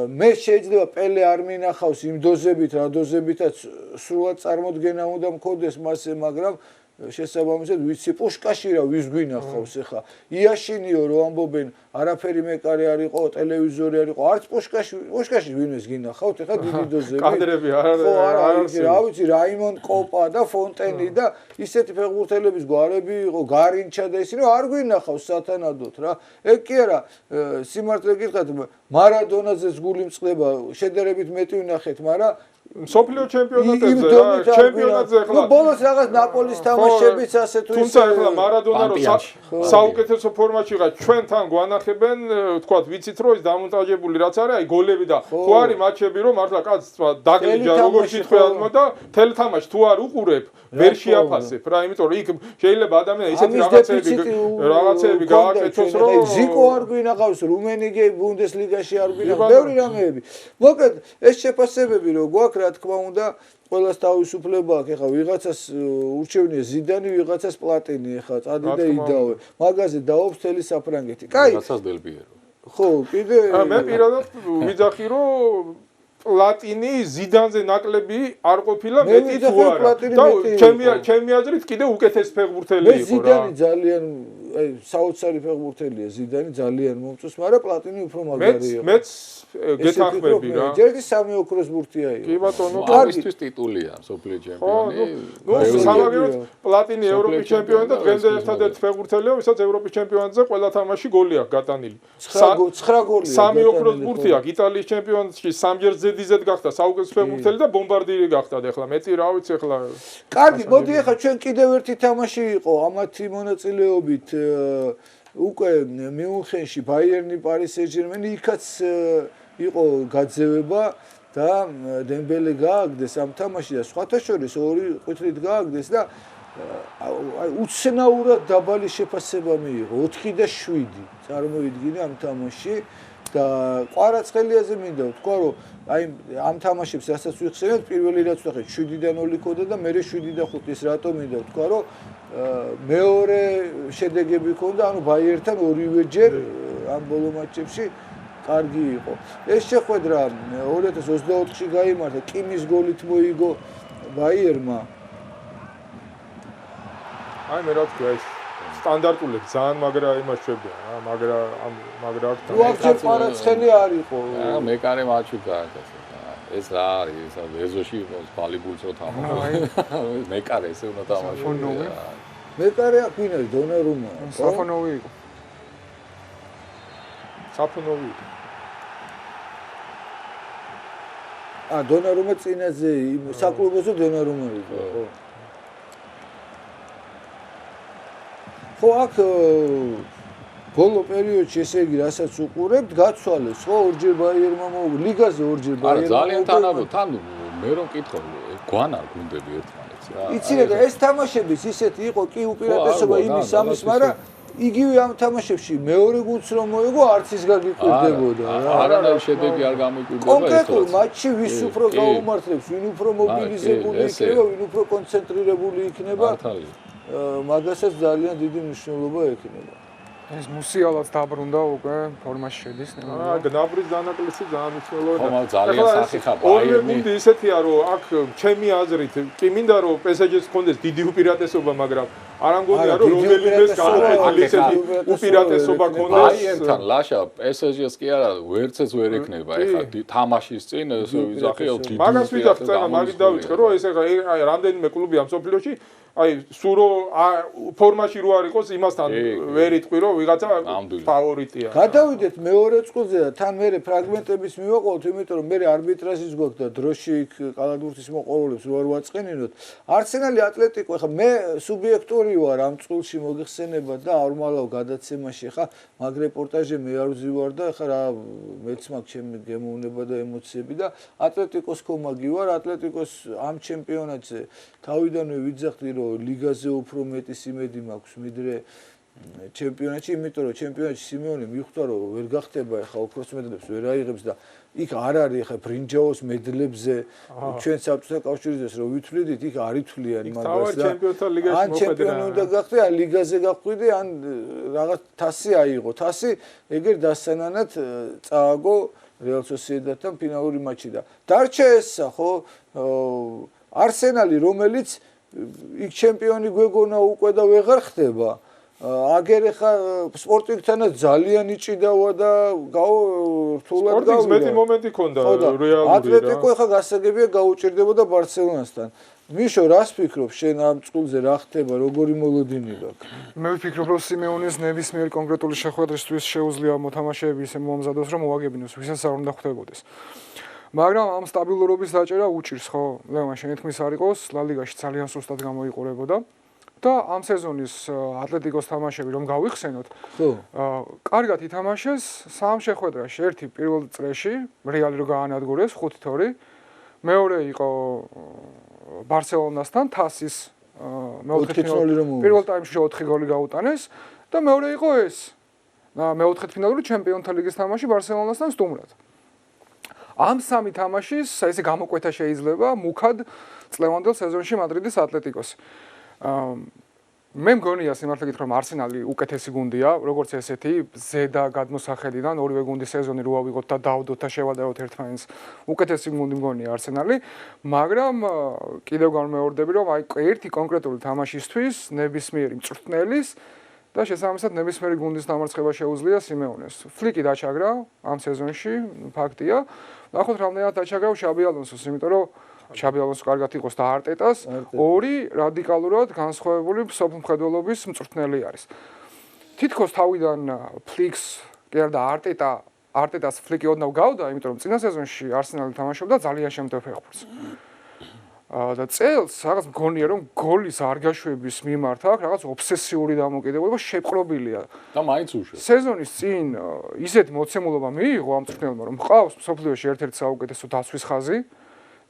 მე შეიძლება პელე არ მინახავს იმ დოზებით რა დოზებითაც სრულად წარმოდგენა უნდა მქონდეს მასე მაგრამ შესაბამისად ვიცი პუშკაში რა ვის გვინახავს ახლა იაშინიო რომ ამბობენ არაფერი მეკარე არ იყო, ტელევიზორი არ იყო, არც პუშკაში ვინმეს გინახავთ, ეხლა დიდი დოზები. კადრები არ რა ვიცი, რაიმონ კოპა და ფონტენი და ისეთი ფეხბურთელების გვარები იყო, გარინჩა და ისინი არ გვინახავს სათანადოდ რა. ეგ კი არა, სიმართლე გითხრათ, მარადონაზეც გული მწყდება, შედარებით მეტი ვნახეთ, მაგრამ სოფლიო ჩემპიონატებზე რა, ჩემპიონატზე ახლა. ნუ ბოლოს რაღაც ნაპოლის თამაშებიც ასე თუ ისე. თუმცა ახლა მარადონა რო საუკეთესო ფორმაში იყო, ჩვენთან გვანახებენ, თქვათ, ვიცით რომ ის დამონტაჟებული რაც არის, აი გოლები და თუ არის მატჩები რომ მართლა კაც დაგლიჯა როგორ შეთქვეადმო და მთელი თამაში თუ არ უყურებ, ვერ შეაფასებ რა, იმიტომ რომ იქ შეიძლება ადამიანი ისეთი რაღაცეები გააკეთოს რომ ზიკო არ გვინახავს, რუმენიგე ბუნდესლიგაში არ გვინახავს, ბევრი რამეები. მოკლედ ეს შეფასებები რო გვაქვს რა თქმა უნდა, ყველას თავისუფლება აქვს. ეხლა ვიღაცას ურჩევნია ზიდანი, ვიღაცას პლატინი, ეხლა წადი და იდაო. მაგაზე დაობს მთელი საფრანგეთი. კაი. ვიღაცას დელპიერო. ხო, კიდე მე პირადად ვიძახი რომ პლატინი ზიდანზე ნაკლები არ ყოფილა მეტი თუ არა. და ჩემი აზრით კიდე უკეთეს ფეხბურთელი იყო რა. ზიდანი ძალიან აი საოცარი ფეხბურთელია, ზიდანი ძალიან მომწონს, მაგრამ პლატინი უფრო მაგარი იყო. მეც გეთანხმები რა. ჯერდი 3 ოქროს ბურთია იყო. კი ბატონო, კარგისთვის ტიტულია სოფლიო ჩემპიონი. ნუ სამაგეროდ პლატინი ევროპის ჩემპიონი და დღემდე ერთადერთი ფეხბურთელია, ვისაც ევროპის ჩემპიონატზე ყველა თამაში გოლი აქვს გატანილი. 9 გოლია. 3 ოქროს ბურთი აქვს იტალიის ჩემპიონატში, 3ჯერ ზედიზედ გახდა საუკეთესო ფეხბურთელი და ბომბარდირი გახდა ახლა. მეტი რა ვიცი ახლა. კარგი, მოდი ახლა ჩვენ კიდევ ერთი თამაში იყო ამათი მონაწილეობით უკვე მიუნხენში ბაიერნი პარი სენ-ჟერმენი იქაც იყო გაძევება და დემბელე გააგდეს ამ თამაში და სხვათა შორის ორი ყვითლით გააგდეს და აი უცნაურად დაბალი შეფასება მიიღო 4 და 7 წარმოვიდგინე ამ თამაში და ყვარაცხელიაზე მინდა ვთქვა რომ აი ამ თამაშებს რასაც ვიხსენებთ პირველი რაც ვთქვით 7-დან 0 ქონდა და მერე 7 და 5 ის რატომ მინდა ვთქვა რომ მეორე შედეგები ქონდა ანუ ბაიერთან ორივეჯერ ამ ბოლო მატჩებში კარგი იყო ეს შეხვედრა 2024-ში გაიმართა კიმის გოლით მოიგო ბაიერმა აი მე რა ვთქვა ეს სტანდარტული ძალიან მაგრა იმაშვებია რა მაგრა არ თუ აღჭერ ყვარაცხელი არ იყო მეკარე მატჩი გააკეთა ეს რა არის ეს ეზოში იყოს ბალიბულს რო თამაშობს მეკარე ესე უნდა თამაშოს მეკარე აქ ვინ არის დონარუმა საფონოვი იყო საფონოვი დონარუმა წინაზე საკლუბოზე დონარუმა იყო ხო ხო აქ ბოლო პერიოდში ესე იგი რასაც უყურებთ გაცვალეს ხო ორჯერ ბაიერმა მოუგო ლიგაზე ორჯერ ბაიერმა ძალიან თანაბო თან მე რომ კითხო გვანა გუნდები ერთმანეთს რა იცი და ეს თამაშების ისეთი იყო კი უპირატესობა იმის ამის მაგრამ იგივე ამ თამაშებში მეორე გუნდს რომ მოიგო არც ის გაგიკვირდებოდა რა არანაირი შედეგი არ გამოიკვირდება კონკრეტულ მატჩში ვის უფრო გაუმართლებს ვინ უფრო მობილიზებული იქნება ვინ უფრო კონცენტრირებული იქნება მაგასაც ძალიან დიდი მნიშვნელობა ექნება ეს მუსიალაც დაბრუნდა უკვე ფორმაში შედის ნებარო. გნაბრის დანაკლისი ძალიან მნიშვნელოვანია. ხომ ძალიან სახიხა ორი გუნდი ისეთია რომ აქ ჩემი აზრით კი მინდა რომ PSG-ს ჰქონდეს დიდი უპირატესობა, მაგრამ არ ამგონია რომ რომელიმეს გააკეთებინა ისეთი უპირატესობა ჰქონდეს. ბაიერნთან ლაშა PSG-ს კი არა ვერცეც ვერ ექნება ეხლა თამაშის წინ ესე ვიზახეო დიდი. მაგას ვიძახ წენა მაგით დავიწყე რომ ეს ეხლა რამდენიმე კლუბი ამ სოფლიოში აი სურო ფორმაში რო არ იყოს იმასთან ვერ იტყვი რომ ვიღაცა ფავორიტია. გადავიდეთ მეორე წყვილზე და თან მერე ფრაგმენტების მივაყოლოთ, იმიტომ რომ მერე არბიტრაჟის გვაქვს და დროში იქ კალათბურთის მოყოლებს რო არ ვაწყენინოთ. არსენალი ატლეტიკო, ხა მე სუბიექტური ვარ ამ წყვილში მოგიხსენება და არ მალავ გადაცემაში, ხა მაგ რეპორტაჟზე მე არ ვზივარ და ხა რა მეც მაგ ჩემი გემოვნება და ემოციები და ატლეტიკოს კომაგი ვარ, ატლეტიკოს ამ ჩემპიონატზე თავიდანვე ვიძახდი რომ ლიგაზე უფრო მეტი სიმედი მაქვს მიდრე ჩემპიონატში, იმიტომ რომ ჩემპიონატში სიმეონე მიხვდა რომ ვერ გახდება ახლა ოქროს მედლებს ვერ აიღებს და იქ არ არის ახლა ბრინჯაოს მედლებზე ჩვენ საბჭოთა კავშირის რომ ვითვლიდით იქ არ ითვლიან მაგას და ან ჩემპიონი უნდა გახდე ან ლიგაზე გახვიდე ან რაღაც თასი აიღო თასი ეგერ დასანანად წააგო რეალ სოსიედადთან ფინალური მატჩი და დარჩა ესა ხო არსენალი რომელიც იქ ჩემპიონი გვეგონა უკვე და ვეღარ ხდება აგერ ხა სპორტინგთანაც ძალიან იჭიდავა და რთულად გავიდა. სპორტინგს მეტი მომენტი ქონდა რეალური რა. ატლეტიკო ხა გასაგებია გაუჭირდებოდა ბარსელონასთან. მიშო, რას ფიქრობ შენ ამ წყულზე რა ხდება, როგორი მოლოდინი გაქვს? მე ვფიქრობ, რომ სიმეონის ნებისმიერი კონკრეტული შეხვედრისთვის შეუძლია მოთამაშეები ისე მომზადოს, რომ მოაგებინოს, ვისაც არ უნდა ხვდებოდეს. მაგრამ ამ სტაბილურობის დაჭერა უჭირს, ხო? ლევან, შენი თქმის არ იყოს, ლა-ლიგაში ძალიან სუსტად გამოიყურებოდა და ამ სეზონის ატლეტიკოს თამაშები რომ გავიხსენოთ, ხო. კარგად ითამაშეს სამ შეხვედრაში. ერთი პირველ წრეში, რეალი რო გაანადგურეს 5-2, მეორე იყო ბარსელონასთან თასის პირველ ტაიმში 4 გოლი გაუტანეს და მეორე იყო ეს მეოთხედფინალური ჩემპიონთა ლიგის თამაში ბარსელონასთან სტუმრად. ამ სამი თამაშის ესე გამოკვეთა შეიძლება მუქად წლევანდელ სეზონში მადრიდის ატლეტიკოსი. მე მგონია სიმართლე გითხრა, რომ არსენალი უკეთესი გუნდია, როგორც ესეთი ზედა გადმოსახედიდან ორივე გუნდი სეზონი რო ავიღოთ და დავდოთ და შევადაროთ ერთმანეთს. უკეთესი გუნდი მგონია არსენალი, მაგრამ კიდევ განმეორდები, რომ აი ერთი კონკრეტული თამაშისთვის ნებისმიერი მწვრთნელის და შესაბამისად ნებისმიერი გუნდის დამარცხება შეუძლია სიმეონეს. ფლიკი დაჩაგრა ამ სეზონში, ფაქტია. ნახოთ რამდენად დაჩაგრა შაბი ალონსოს, იმიტომ რომ შაბი ალონსო კარგად იყოს და არტეტას ორი რადიკალურად განსხვავებული მსოფლმხედველობის მწვრთნელი არის. თითქოს თავიდან ფლიქს კი არა და არტეტას ფლიკი ოდნავ გავდა, იმიტომ რომ წინა სეზონში არსენალი თამაშობდა ძალიან შემტევ ფეხბურთს. და წელს რაღაც მგონია რომ გოლის არ გაშვების მიმართ აქვს რაღაც ობსესიური დამოკიდებულება შეპყრობილია და მაინც უშევს. სეზონის წინ ისეთი მოცემულობა მიიღო ამ მწვრთნელმა რომ ყავს მსოფლიოში ერთ-ერთი საუკეთესო დაცვის ხაზი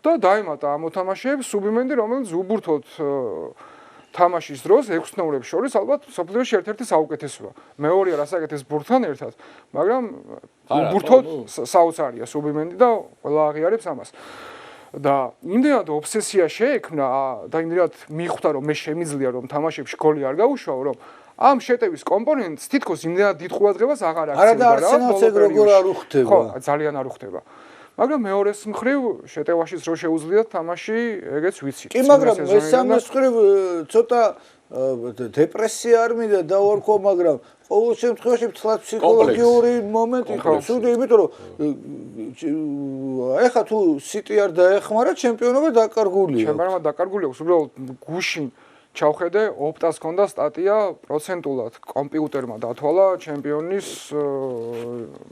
და დაემატა ამ მოთამაშეებს სუბიმენდი, რომელიც უბურთოდ თამაშის დროს 6 ნომრებს შორის ალბათ მსოფლიოში ერთ-ერთი საუკეთესოა. მეორეა რასაკეთეს ბურთთან ერთად, მაგრამ უბურთოდ საოცარია სუბიმენდი და ყველა აღიარებს ამას. და იმდენად ობსესია შეექმნა და იმდენად მიხვდა რომ მე შემიძლია რომ თამაშებში გოლი არ გაუშვაო, რომ ამ შეტევის კომპონენტს თითქოს იმდენად დიდ ყურადღებას აღარ აქცევდა რა. არა და არსენალს ეგ როგორ არ უხდება. ხო, ძალიან არ უხდება. მაგრამ მეორეს მხრივ შეტევაშიც რო შეუძლიათ თამაში, ეგეც ვიცით. კი, მაგრამ მესამეს მხრივ ცოტა დეპრესია არ მინდა დავარქვა, მაგრამ ყოველ შემთხვევაში მთლად ფსიქოლოგიური მომენტი ხო, სულ იმიტომ რომ ეხა თუ სიტი არ დაეხმარა, ჩემპიონობა დაკარგულია. ჩემპიონობა დაკარგული აქვს, უბრალოდ გუშინ ჩავხედე, ოპტას ჰქონდა სტატია პროცენტულად კომპიუტერმა დათვალა ჩემპიონის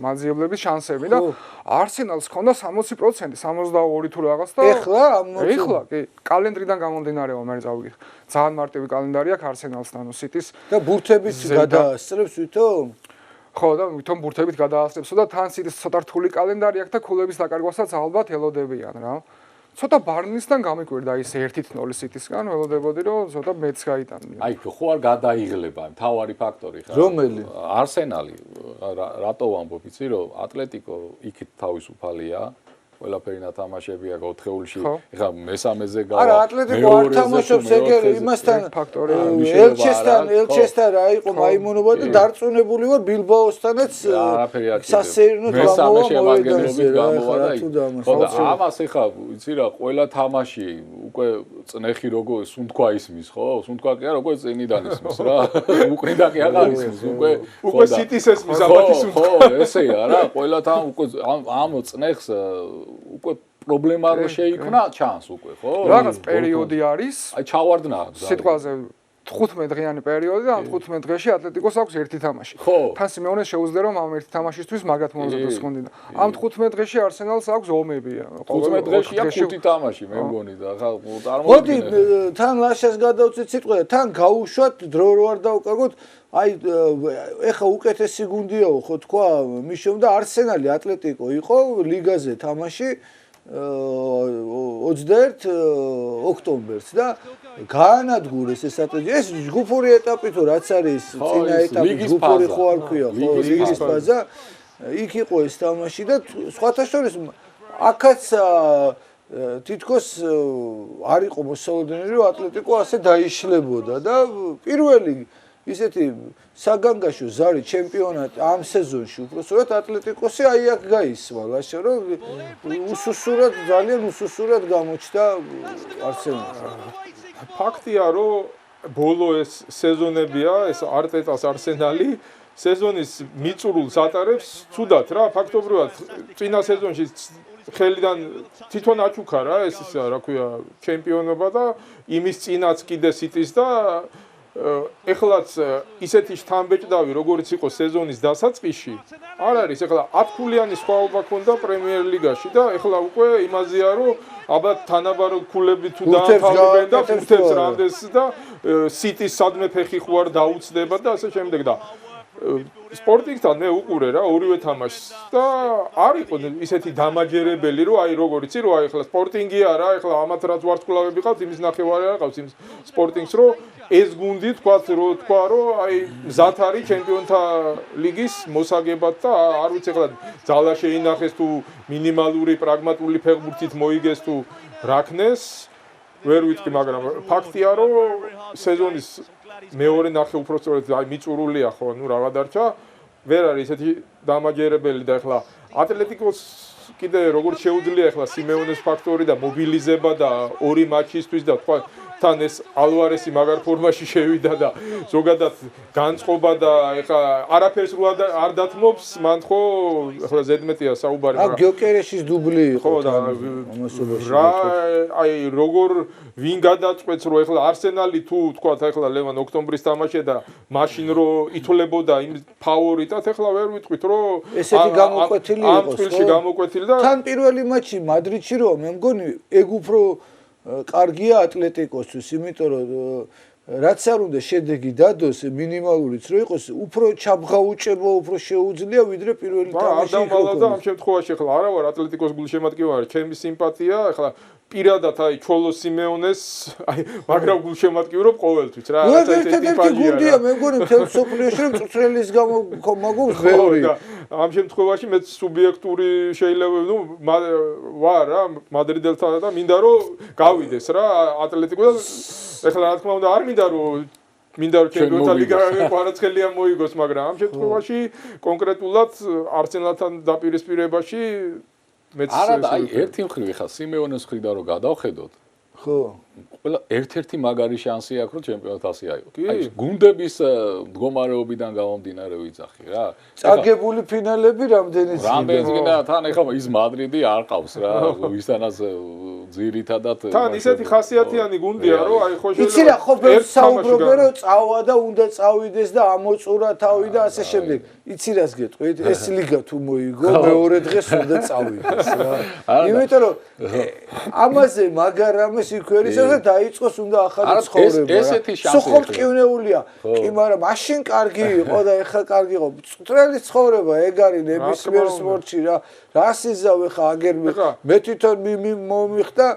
მაძიებლების შანსები და არსენალს ჰქონდა 60%, 62 თუ რაღაც და ეხლა კი კალენდრიდან გამომდინარეო მე წავიგე. ძალიან მარტივი კალენდარი აქვს არსენალსთან სიტის და ბურთებით გადაასწრებს ვითომ? ხო და ვითომ ბურთებით გადაასწრებსო და თან სიტის ცოტა რთული კალენდარი აქვს და ქულების დაკარგვასაც ალბათ ელოდებიან რა. ცოტა ბარნისთან გამიკვირდა ის 1-0 სიტისგან, ველოდებოდი რომ ცოტა მეც გაიტანდნენ. აი ხო არ გადაიღლება, მთავარი ფაქტორი ხარ. რომელი? არსენალი რატო ვამბობ, იცი რომ ატლეტიკო იქით თავისუფალია. ყველაფერი ნათამაშებია 4-ეულში. ეხლა მესამეზე გავა. არა, ატლეტიკო არ თამაშობს ეგერ იმასთან ფაქტორი. ელჩესთან რა იყო მაიმუნობა და დარწმუნებული ვარ ბილბაოსთანაც სასეირნოდ გამოვა და ხო და ამას ეხლა იცი რა, ყველა თამაში უკვე წნეხი როგორ სუნთქვა ისმის, ხო? სუნთქვა კი არა, უკვე წინიდან ისმის რა. უკრინდა კი აღარ ისმის, უკვე სიტის ესმის აბათი სუნთქვა. ხო, ესეა რა, ყველა თან უკვე ამ წნეხს უკვე პრობლემა რო შეიქმნა ჩანს უკვე ხო? რაღაც პერიოდი არის. აი ჩავარდნა. სიტყვაზე 15 დღიანი პერიოდი და ამ 15 დღეში ატლეტიკოს აქვს ერთი თამაში. თან სიმეონეს შეუძლია რომ ამ ერთი თამაშისთვის მაგათ მომზადოს კონდიდა. ამ 15 დღეში არსენალს აქვს ომები. 15 დღეში აქვს 5 თამაში მე მგონი და ხა წარმოვიდგინე. მოდი თან ლაშას გადავწეთ სიტყვა და თან გაუშვათ დრო რო არ დავკარგოთ. აი ეხა უკეთესი გუნდიაო ხო თქვა მიშომ და არსენალი ატლეტიკო იყო ლიგაზე თამაში 21 ოქტომბერს და გაანადგურეს ეს სტრატეგია. ეს ჯგუფური ეტაპი თუ რაც არის წინა ეტაპი ჯგუფური ხო არ ქვია ხო ლიგის ფაზა იქ იყო ეს თამაში და სხვათა შორის აქაც თითქოს არ იყო მოსალოდნელი რომ ატლეტიკო ასე დაიშლებოდა და პირველი ისეთი საგანგაშო ზარი ჩემპიონატი ამ სეზონში უბრალოდ ატლეტიკოსი აი აქ გაისვა ლაშა რომ ძალიან უსუსურად გამოჩნდა არსენალს. ფაქტია რომ ბოლო ეს სეზონებია, ეს არტეტას არსენალი სეზონის მიწურულს ატარებს ცუდად რა, ფაქტობრივად წინა სეზონში ხელიდან თვითონ აჩუქა რა, ეს ისა, რა ქვია, ჩემპიონობა და იმის წინაც კიდე სიტის და ეხლაც ისეთი შთამბეჭდავი როგორც იყო სეზონის დასაწყისში არ არის. ეხლა 10 ქულიანი სხვაობა ქონდა პრემიერ ლიგაში და ეხლა უკვე იმაზეა რომ აბა თანაბარ ქულები თუ დაამთავრებენ და ფუტებს რამდენს და სიტის სადმე ფეხი ხوار დაუწდება და ასე შემდეგ და სპორტინგთან მე უყურე რა ორივე თამაშს და არ იყო ისეთი დამაჯერებელი რომ აი როგორ იცი რომ აი ახლა სპორტინგია რა ახლა ამათ რაც ვარსკვლავები ყავს იმის ნახევარი არ ყავს იმ სპორტინგს რომ ეს გუნდი თქვა რომ აი მზად არის ჩემპიონთა ლიგის მოსაგებად და არ ვიცი ახლა ძალა შეინახეს თუ მინიმალური პრაგმატული ფეხბურთით მოიგეს თუ რაკნეს ვერ ვიტყვი მაგრამ ფაქტია რომ სეზონის მეორე ნახე უпростоრად აი მიწურულია ხო ნუ რა დარჩა ვერ არის ესეთი დამაჯერებელი და ახლა ატლეტიკოს კიდე როგორც შეუძლია ახლა სიმეონეს ფაქტორი და მობილიზება და ორი მატჩისთვის და თქვა თან ეს ალვარესი მაგარ ფორმაში შევიდა და ზოგადად განწყობა და ახლა არაფერს არ დათმობს მან ხო ახლა ზედმეტია საუბარი მაგრამ გიოკერეშის დუბლი იყო და რა აი როგორ ვინ გადაწყვეტს რომ ახლა არსენალი თუ თქვა ახლა ლევან ოქტომბრის თამაშე და მაშინ რომ ითვლებოდა იმ ფავორიტად ახლა ვერ ვიტყვით რომ ესეთი გამოკვეთილი იყო ამ თვლში გამოკვეთილი და თან პირველი მატჩი მადრიდში რომ მე მგონი ეგ უფრო კარგია ატლეტიკოსთვის, იმიტომ რომ რაც არ უნდა შედეგი დადოს მინიმალურიც რომ იყოს, უფრო ჩაბღაუჭება, უფრო შეუძლია ვიდრე პირველი თამაში. და ამ შემთხვევაში ახლა არა ვარ ატლეტიკოს გულშემატკივარი, ჩემი სიმპათია, ახლა პირადად აი ჩოლო სიმეონეს აი მაგრამ გულშემატკივრობ ყოველთვის რა. ერთ-ერთი გუნდია მე მგონი მთელ სოფლიოში რომ წვრილის გამო მაგობს ბევრი. ამ შემთხვევაში მე სუბიექტური შეიძლება ნუ ვარ რა მადრიდელთან და მინდა რომ გავიდეს რა ატლეტიკო და ეხლა რა თქმა უნდა არ მინდა რომ ჩემპიონთა ლიგა კვარაცხელია მოიგოს მაგრამ ამ შემთხვევაში კონკრეტულად არსენალთან დაპირისპირებაში მეც არა და აი ერთი მხრივ ხა სიმეონეს მხრიდან რომ გადავხედოთ ხო ყველა ერთ-ერთი მაგარი შანსი აქვს რომ ჩემპიონად ასე აიღო. აი გუნდების მდგომარეობიდან გამომდინარე ვიძახი რა. წაგებული ფინალები რამდენიც და თან ეხლა ის მადრიდი არ ყავს რა ვისთანაც ძირითადად თან ისეთი ხასიათიანი გუნდია რომ აი ხო შეიძლება იცი რა ხო საუბრობენ რომ წავა და უნდა წავიდეს და ამოწურა თავი და ასე შემდეგ იცი რას გეტყვით ეს ლიგა თუ მოიგო მეორე დღეს უნდა წავიდეს რა იმიტომ რომ ამაზე მაგარ რამეს იქვერისა და დაიწყოს უნდა ახალი ცხოვრება რა სულ მტკივნეულია კი მაგრამ მაშინ კარგი იყო და ეხლა კარგი იყო წვრილი ცხოვრება ეგ არის ნებისმიერ სპორტში რა რას იზავ ეხლა აგერ მე თვითონ მომიხდა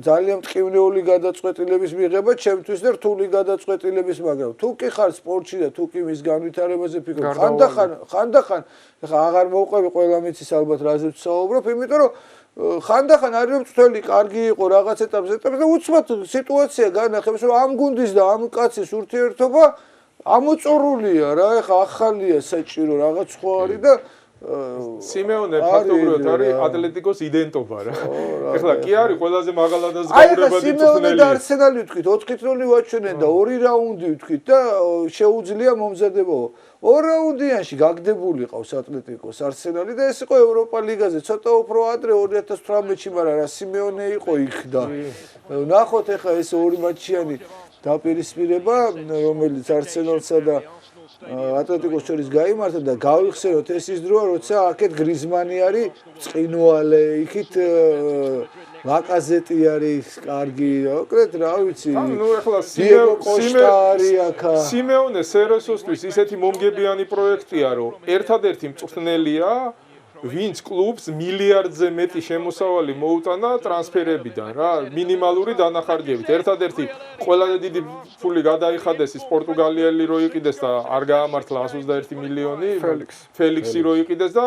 ძალიან მტკივნეული გადაწყვეტილების მიღება ჩემთვის და რთული გადაწყვეტილების მაგრამ თუ კი ხარ სპორტში და თუ კი მის განვითარებაზე ფიქრობ ხანდახან ეხლა აღარ მოვყვები ყველა მიცის ალბათ რაზეც საუბრობ იმიტომ რომ ხანდახან არის რომ წვრილი კარგი იყო რაღაც ეტაპზე და უცბად სიტუაცია განახებს რომ ამ გუნდის და ამ კაცის ურთიერთობა ამოწურულია რა ეხლა ახალია საჭირო რაღაც სხვა არის და სიმეონე ფაქტობრივად არის ატლეტიკოს იდენტობა რა. ეხლა კი არის ყველაზე მაღალადას გაურებადი წვრილი. სიმეონე და არსენალი ვთქვით 4-0 ვაჩვენენ და 2 რაუნდი ვთქვით და შეუძლია მომზადებაო. 2 რაუნდიანში გაგდებული ყავს ატლეტიკოს არსენალი და ეს იყო ევროპა ლიგაზე ცოტა უფრო ადრე 2018-ში მაგრამ რა სიმეონე იყო იქ და ნახოთ ეხლა ეს 2 მატჩიანი დაპირისპირება რომელიც არსენალსა და ატლეტიკოს შორის გაიმართა და გავიხსენოთ ეს ის დროა როცა აქეთ გრიზმანი არის წინვალე იქით ლაკაზეტი არის კარგი ოქრეთ რა ვიცი ნუ ეხლა სიმეონე სერესოსთვის ისეთი მომგებიანი პროექტია რომ ერთადერთი მწვრთნელია ვინც კლუბს მილიარდზე მეტი შემოსავალი მოუტანა ტრანსფერებიდან რა მინიმალური დანახარჯებით ერთადერთი ყველაზე დიდი ფული გადაიხადეს ის პორტუგალიელი რო იყიდეს და არ გაამართლა 121 მილიონი ფელიქსი რო იყიდეს და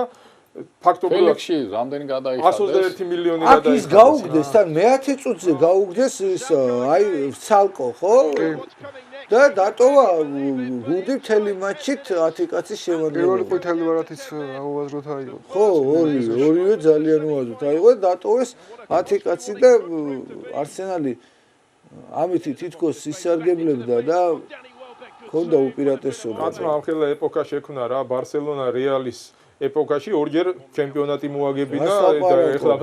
ფაქტობრივად ფელიქსი რამდენი გადაიხადეს 121 მილიონი გადაიხადეს აქ ის გაუგდეს თან მე-10 წუთზე გაუგდეს ის აი ცალკო ხო და დატოვა გუნდი მთელი მატჩით 10 კაცის შემადგენლობა. პირველი ყვითელი ვარათიც აუაზროთ აიღო. ხო, ორივე ძალიან უაზროთ აიღო და დატოვეს 10 კაცი და არსენალი ამით თითქოს ისარგებლებდა და ქონდა უპირატესობა. კაცმა ამხელა ეპოქა შექმნა რა ბარსელონა რეალის ეპოქაში ორჯერ ჩემპიონატი მოაგებინა და ეხლა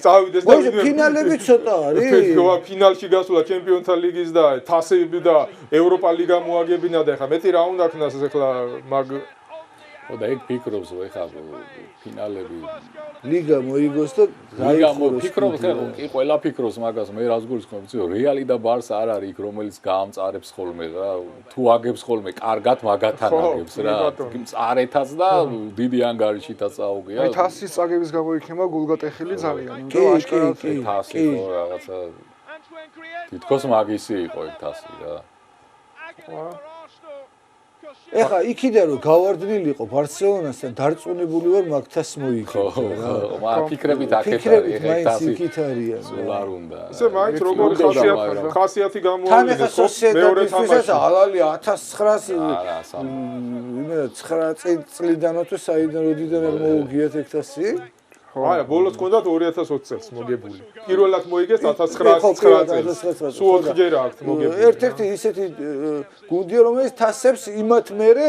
წავიდეს და ფინალები ცოტა არის. ფინალში გასულა ჩემპიონთა ლიგის და თასები და ევროპა ლიგა მოაგებინა და ეხლა მეტი რა უნდა ქნას ეხლა მაგ და ეგ ფიქრობს ეხლა ფინალები ლიგა მოიგოს და ლიგა ფიქრობს კი ყველა ფიქრობს მაგას მე რას გულისხმობ იცი რეალი და ბარსა არ არის იქ რომელიც გაამწარებს ხოლმე რა თუ აგებს ხოლმე კარგად მაგათან აგებს რა მწარეთაც და დიდი ანგარიშითაც აუგია აი თასის წაგების გამო იქნება გულგატეხილი ძალიან იმიტომ აშკარად თასი ხო რაღაცა თითქოს მაგისი იყო ეგ თასი რა ეხა იქიდან რომ გავარდნილიყო ბარსელონასთან დარწმუნებული ვარ მაგთას მოიგო რა ფიქრებით აქეთ არის ეგ თასი იქით არის სულ არ უნდა ისე მაინც როგორი ხასიათი გამოვიდა თან ეხა სოციედადისთვისაც ალალი 1900 იმენა 9 წლიდან თუ საიდან როდიდან მოუგიათ ეგ თასი აი ბოლოს კონდათ 2020 წელს მოგებული. პირველად მოიგეს 1909 წელს. სულ 4 ჯერ აქვს მოგებული. ერთ-ერთი ისეთი გუნდია რომელიც თასებს იმათ მერე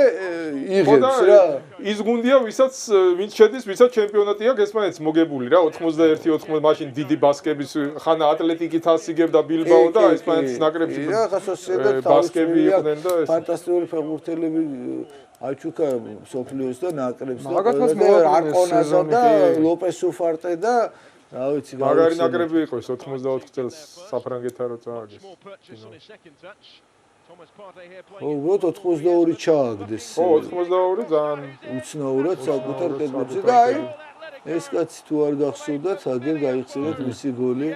იღებს რა. ის გუნდია ვისაც ვინც შედის, ვისაც ჩემპიონატი აქვს ესპანეთს მოგებული რა 91-90 მაშინ დიდი ბასკების ხანა ატლეტიკი თასს იგებდა ბილბაო და ესპანეთის ნაკრებში. რა ხა სოციედად ბასკები იყვნენ და ეს ფანტასტიკური ფეხბურთელები აჩუქა სოფლიოს და ნაკრებს და მაგათაც არკონაზა და ლოპეს უფარტე და რა ვიცი მაგარი ნაკრები იყო ეს 84 წელს საფრანგეთთან რო წააგეს ო უბრალოდ 82 ჩააგდეს ო 82 ძალიან უცნაურად საკუთარ კედლებზე და აი ეს კაცი თუ არ გახსოვდათ აგერ გაიხსენეთ მისი გოლი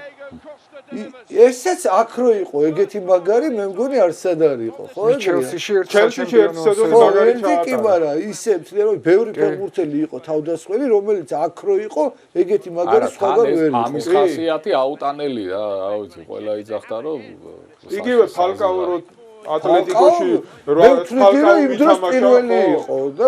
ესაც აქრო იყო ეგეთი მაგარი მე მგონი არსად არ იყო ხო ჩელსიში ერთ სეზონი მაგარი ჩაატარა კი მაგრამ ისე რომ ბევრი ფეხბურთელი იყო თავდასხმელი რომელიც აქრო იყო ეგეთი მაგარი სხვაგან ვერ იყო ამის ხასიათი აუტანელი რა რა ვიცი ყველა იძახდა რომ იგივე ფალკაო რო ატლეტიკოში რა ფალკაო იმ დროს პირველი იყო და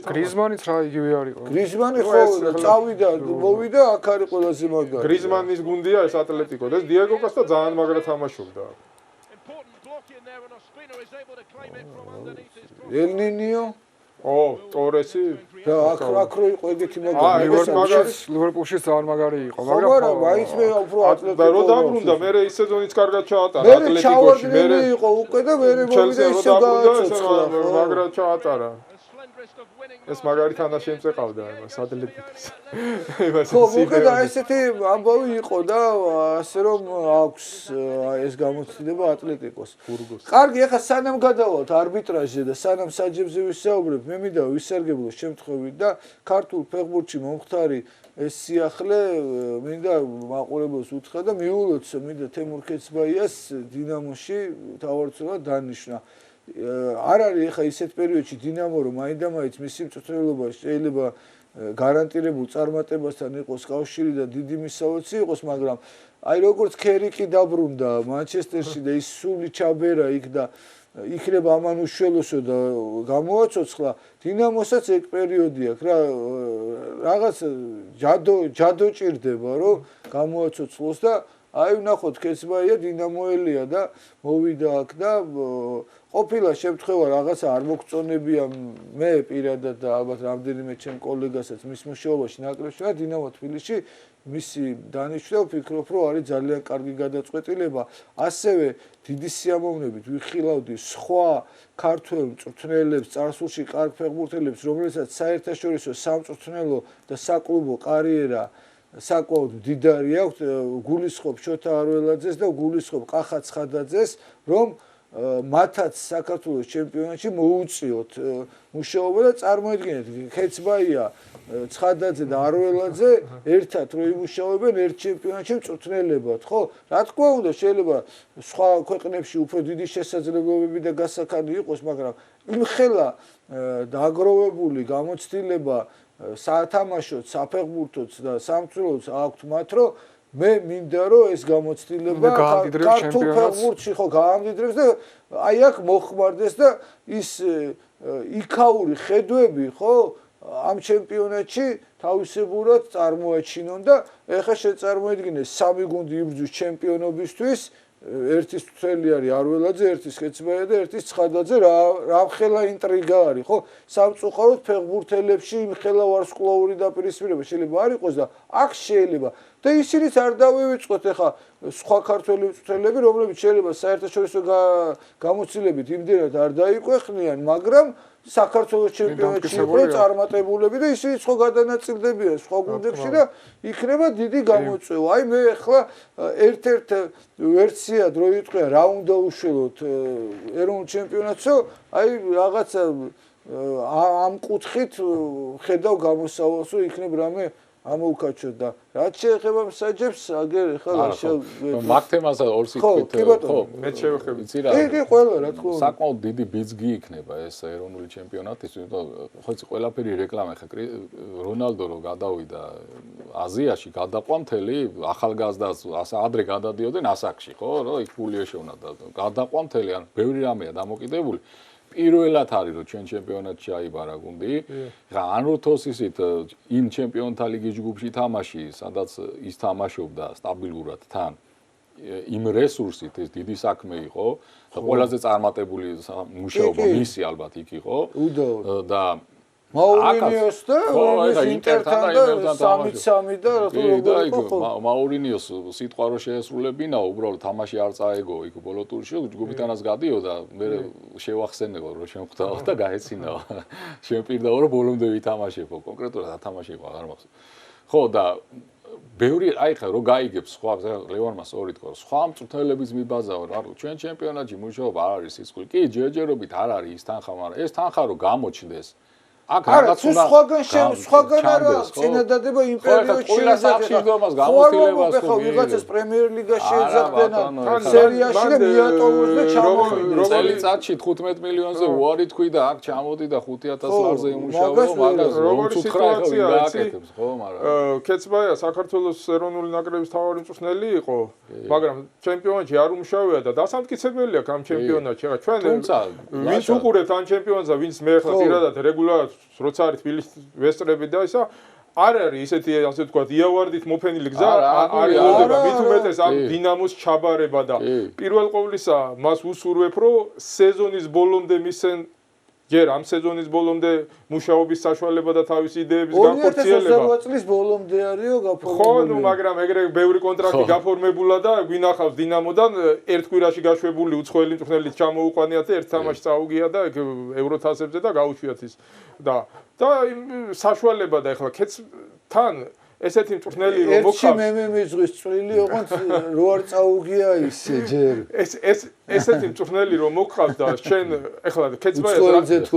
გრიზმანიც რა იგივე არისო გრიზმანი ხო წავიდა მოვიდა აქ არის ყველაზე მაგარი გრიზმანის გუნდია ეს ატლეტიკო და დიეგო კოსტა ძალიან მაგრა თამაშობდა ელნინიო ო ტორესი და აქრო იყო ეგეთი მაგარი ლივერპულში ძალიან მაგარი იყო მაგრამ მაინც მე უფრო ატლეტიკო და რო დაბრუნდა მე ის სეზონიც კარგად ჩაატარა ატლეტიკოში მე იყო უკვე და მე მოვიდა ისე გააცოცხლა მაგრა ჩაატარა ეს მაგარი თამაშიც ეყავდა იმას ატლეტიკოს ხო მოკლედ ესეთი ამბავი იყო და ასე რომ აქვს ეს გამოცდილება ატლეტიკოს კარგი ახლა სანამ გადავალთ არბიტრაჟზე და სანამ საჯებზე ვისაუბრებ მე მინდა ვისარგებლო შემთხვევით და ქართულ ფეხბურთში მომხდარი ეს სიახლე მინდა მაყურებელს უთხრა და მიულოც მინდა თემურ ქეცბაიას დინამოში თავარცულად დანიშნა არ არის ახლა ისეთ პერიოდში დინამო რომ მაინდა-მაინც მისი მწვრთნელობა შეიძლება გარანტირებულ წარმატებასთან იყოს კავშირი და დიდი მისაოცი იყოს მაგრამ აი როგორც ქერიკი დაბრუნდა მანჩესტერში და ის სული ჩაბერა იქ და იქნება ამან უშველოსო და გამოაცოცხლა დინამოსაც ეგ პერიოდი აქვს რა რაღაც ჯადო ჭირდება რომ გამოაცოცხლოს და აი ვნახოთ ქეცბაია დინამოელია და მოვიდა აქ და ყოფილა შემთხვევა რაღაცა არ მოგწონებია მე პირადად და ალბათ რამდენიმე ჩემ კოლეგასაც მის მუშაობაში ნაკრებში და დინამო თბილისში მისი დანიშვნა ვფიქრობ რომ არის ძალიან კარგი გადაწყვეტილება ასევე დიდი სიამოვნებით ვიხილავდი სხვა ქართველ მწვრთნელებს წარსულში კარგ ფეხბურთელებს რომელსაც საერთაშორისო სამწვრთნელო და საკლუბო კარიერა საკმაოდ მდიდარი აქვს გულისხმობ შოთა არველაძეს და გულისხმობ კახა ცხადაძეს რომ მათაც საქართველოს ჩემპიონატში მოუწიოთ მუშაობა და წარმოიდგინეთ ქეცბაია ცხადაძე და არველაძე ერთად რო იმუშავებენ ერთ ჩემპიონატში მწვრთნელებად ხო რა თქმა უნდა შეიძლება სხვა ქვეყნებში უფრო დიდი შესაძლებლობები და გასაქანი იყოს მაგრამ იმხელა დააგროვებული გამოცდილება სათამაშოთ საფეხბურთოც და სამწვრთნელოც აქვთ მათ რომ მე მინდა რომ ეს გამოცდილება ქართულ ფეხბურთში ხო გაამდიდრებს და აი აქ მოხმარდეს და ის იქაური ხედვები ხო ამ ჩემპიონატში თავისებურად წარმოაჩინონ და ეხლა შეწარმოიდგინეს 3 გუნდი იბრძვის ჩემპიონობისთვის ერთის თელი არის არველაძე, ერთის კეცბაია და ერთის ცხადაძე რა ხელა ინტრიგა არის, ხო? სამწუხაროდ ფეხბურთელებში იმ ხელა ვარსკვლავური დაპირისპირება შეიძლება არ იყოს და აქ შეიძლება და ისინიც არ დავივიწყოთ ეხლა სხვა ქართველი მწვრთნელები, რომლებიც შეიძლება საერთაშორისო გამოცდილებით იმდენად არ დაიყვეხნიან, მაგრამ საქართველოს ჩემპიონატში იყო წარმატებულები და ისინი ხო გადანაწილდებიან სხვა გუნდებში და იქნება დიდი გამოწვევა. აი მე ახლა ერთ-ერთ ვერსიად რო ვიტყვი რა უნდა უშველოთ ეროვნულ ჩემპიონატსო, აი რაღაცა ამ კუთხით ხედავ გამოსავალსო იქნებ რამე ამოუკაჩოთ და რაც შეეხება მსაჯებს აგერ ახლა მაგ თემაზე ორ სიტყვით ხო მე შევეხები იცი რა კი ყველა რა თქმა უნდა საკმაოდ დიდი ბიძგი იქნება ეს ეროვნული ჩემპიონატის ხო იცი ყველაფერი რეკლამა ხა რონალდო რო გადავიდა აზიაში გადაყვა მთელი ახალგაზრდას ადრე გადადიოდნენ ასაკში ხო რო იქ ფული ეშოვნა და გადაყვა მთელი ან ბევრი რამეა დამოკიდებული პირველად არის რომ ჩვენ ჩემპიონატში აიბარა გუნდი. ხა ანროთოს ისეთ იმ ჩემპიონთა ლიგის ჯგუფში თამაში, სადაც ის თამაშობდა სტაბილურად თან. იმ რესურსით ეს დიდი საქმე იყო და ყველაზე წარმატებული მუშაობა მისი ალბათ იქ იყო. და მაურინიოს და ინტერთან და 3-3 და როგორ იყო მაურინიოს სიტყვა რო შეესრულებინა უბრალოდ თამაში არ წაეგო იქ ბოლო ტურში ჯგუფიტანაც გადიოდა მე შევახსენებო რომ შემხვდაო და გაეცინაო შემპირდაო რომ ბოლომდე ვითამაშებო კონკრეტულად ათამაშებო აღარ მახსოვს ხო და ბევრი აი ხა რო გაიგებს სხვა ლევანმა სწორი თქვა სხვა მწვრთნელების მიბაზაო რა ჩვენ ჩემპიონატში მუშაობა არ არის სისხლი კი ჯერჯერობით არ არის ის თანხა მაგრამ ეს თანხა რო გამოჩნდეს აქ რაღაც უნდა სხვაგან არა წინადადება იმ პერიოდში საჭიროებას გამოცდილებას ხო ვიღაცას პრემიერ ლიგაში ეძახდნენ სერიაში და მიატოვოს და ჩამოვიდეს წელიწადში 15 მილიონზე უარი თქვი და აქ ჩამოდი და 5000 ლარზე იმუშაო მაგას როგორი სიტუაციაა აკეთებს ხო მაგრამ კეცბაია საქართველოს ეროვნული ნაკრების თავარი მწვრთნელი იყო მაგრამ ჩემპიონატში არ უმუშავია და დასამტკიცებელი აქვს ამ ჩემპიონატში ხა ჩვენ ვინც უყურებთ ამ ჩემპიონატს და ვინც მე ახლა პირადად რეგულარულად როცა არის თბილისის ვესტრები და ისა არ არის ისეთი ასე ვთქვათ იავარდით მოფენილი გზა არის ოდება მით უმეტეს ამ დინამოს ჩაბარება და პირველ ყოვლისა მას უსურვებ რომ სეზონის ბოლომდე მისცენ ჯერ ამ სეზონის ბოლომდე მუშაობის საშუალება და თავის იდეების განხორციელება 2028 წლის ბოლომდე არისო გაფორმებული ხო ნუ მაგრამ ეგრე ბევრი კონტრაქტი გაფორმებულა და გვინახავს დინამოდან ერთ კვირაში გაშვებული უცხოელი მწვრთნელით ჩამოუყვანიათ და ერთ თამაშს წაუგია და ევროთასებზე და გაუშვიათ ის და საშუალება და ეხლა თან ესეთი მწვრთნელი რომ მოხავს ერთი მე მიზღვის წვლილი ოღონდ რო არ წაუგია ისე ჯერ ესეთი მწვრთნელი რომ მოხავს და შენ ეხლა კეცბაიას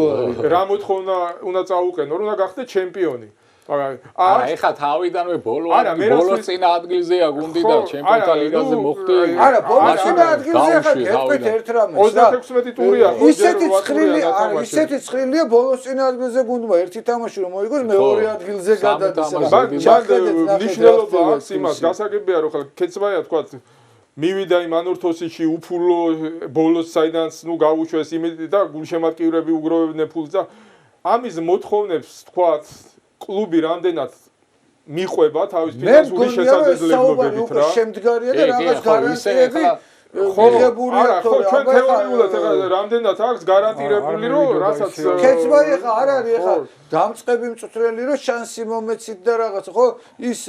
რა მოთხოვნა უნდა წაუყენო რომ უნდა გახდე ჩემპიონი არა ეხა თავიდანვე ბოლოს წინა ადგილზეა გუნდი და ჩემპიონთა ლიგაზე მოხვდი არა ბოლოს წინა ადგილზეა ხა გეტყვით ერთ რამეს 36 ტურია ისეთი ცხრილი არა ისეთი ცხრილია ბოლოს წინა ადგილზე გუნდმა ერთი თამაში რომ მოიგოს მეორე ადგილზე გადადის ნიშნულობა აქვს იმას გასაგებია რომ ხა კეცბაია თქვა მივიდა იმ ანორთოსში უფულო ბოლოს საიდანაც ნუ გაუშვეს იმედი და გულშემატკივრები უგროვებდნენ ფულს და ამის მოთხოვნებს თქვა კლუბი რამდენად მიყვება თავის ფინანსური შესაძლებლობებით რა. შემდგარია და რაღაც გარანტიები მიღებულია ხო ჩვენ თეორიულად ეხლა რამდენად აქვს გარანტირებული რომ რასაც კეცბაი ეხლა არ არის ეხლა დამწყები მწვრთნელი რომ შანსი მომეცით და რაღაცა ხო ის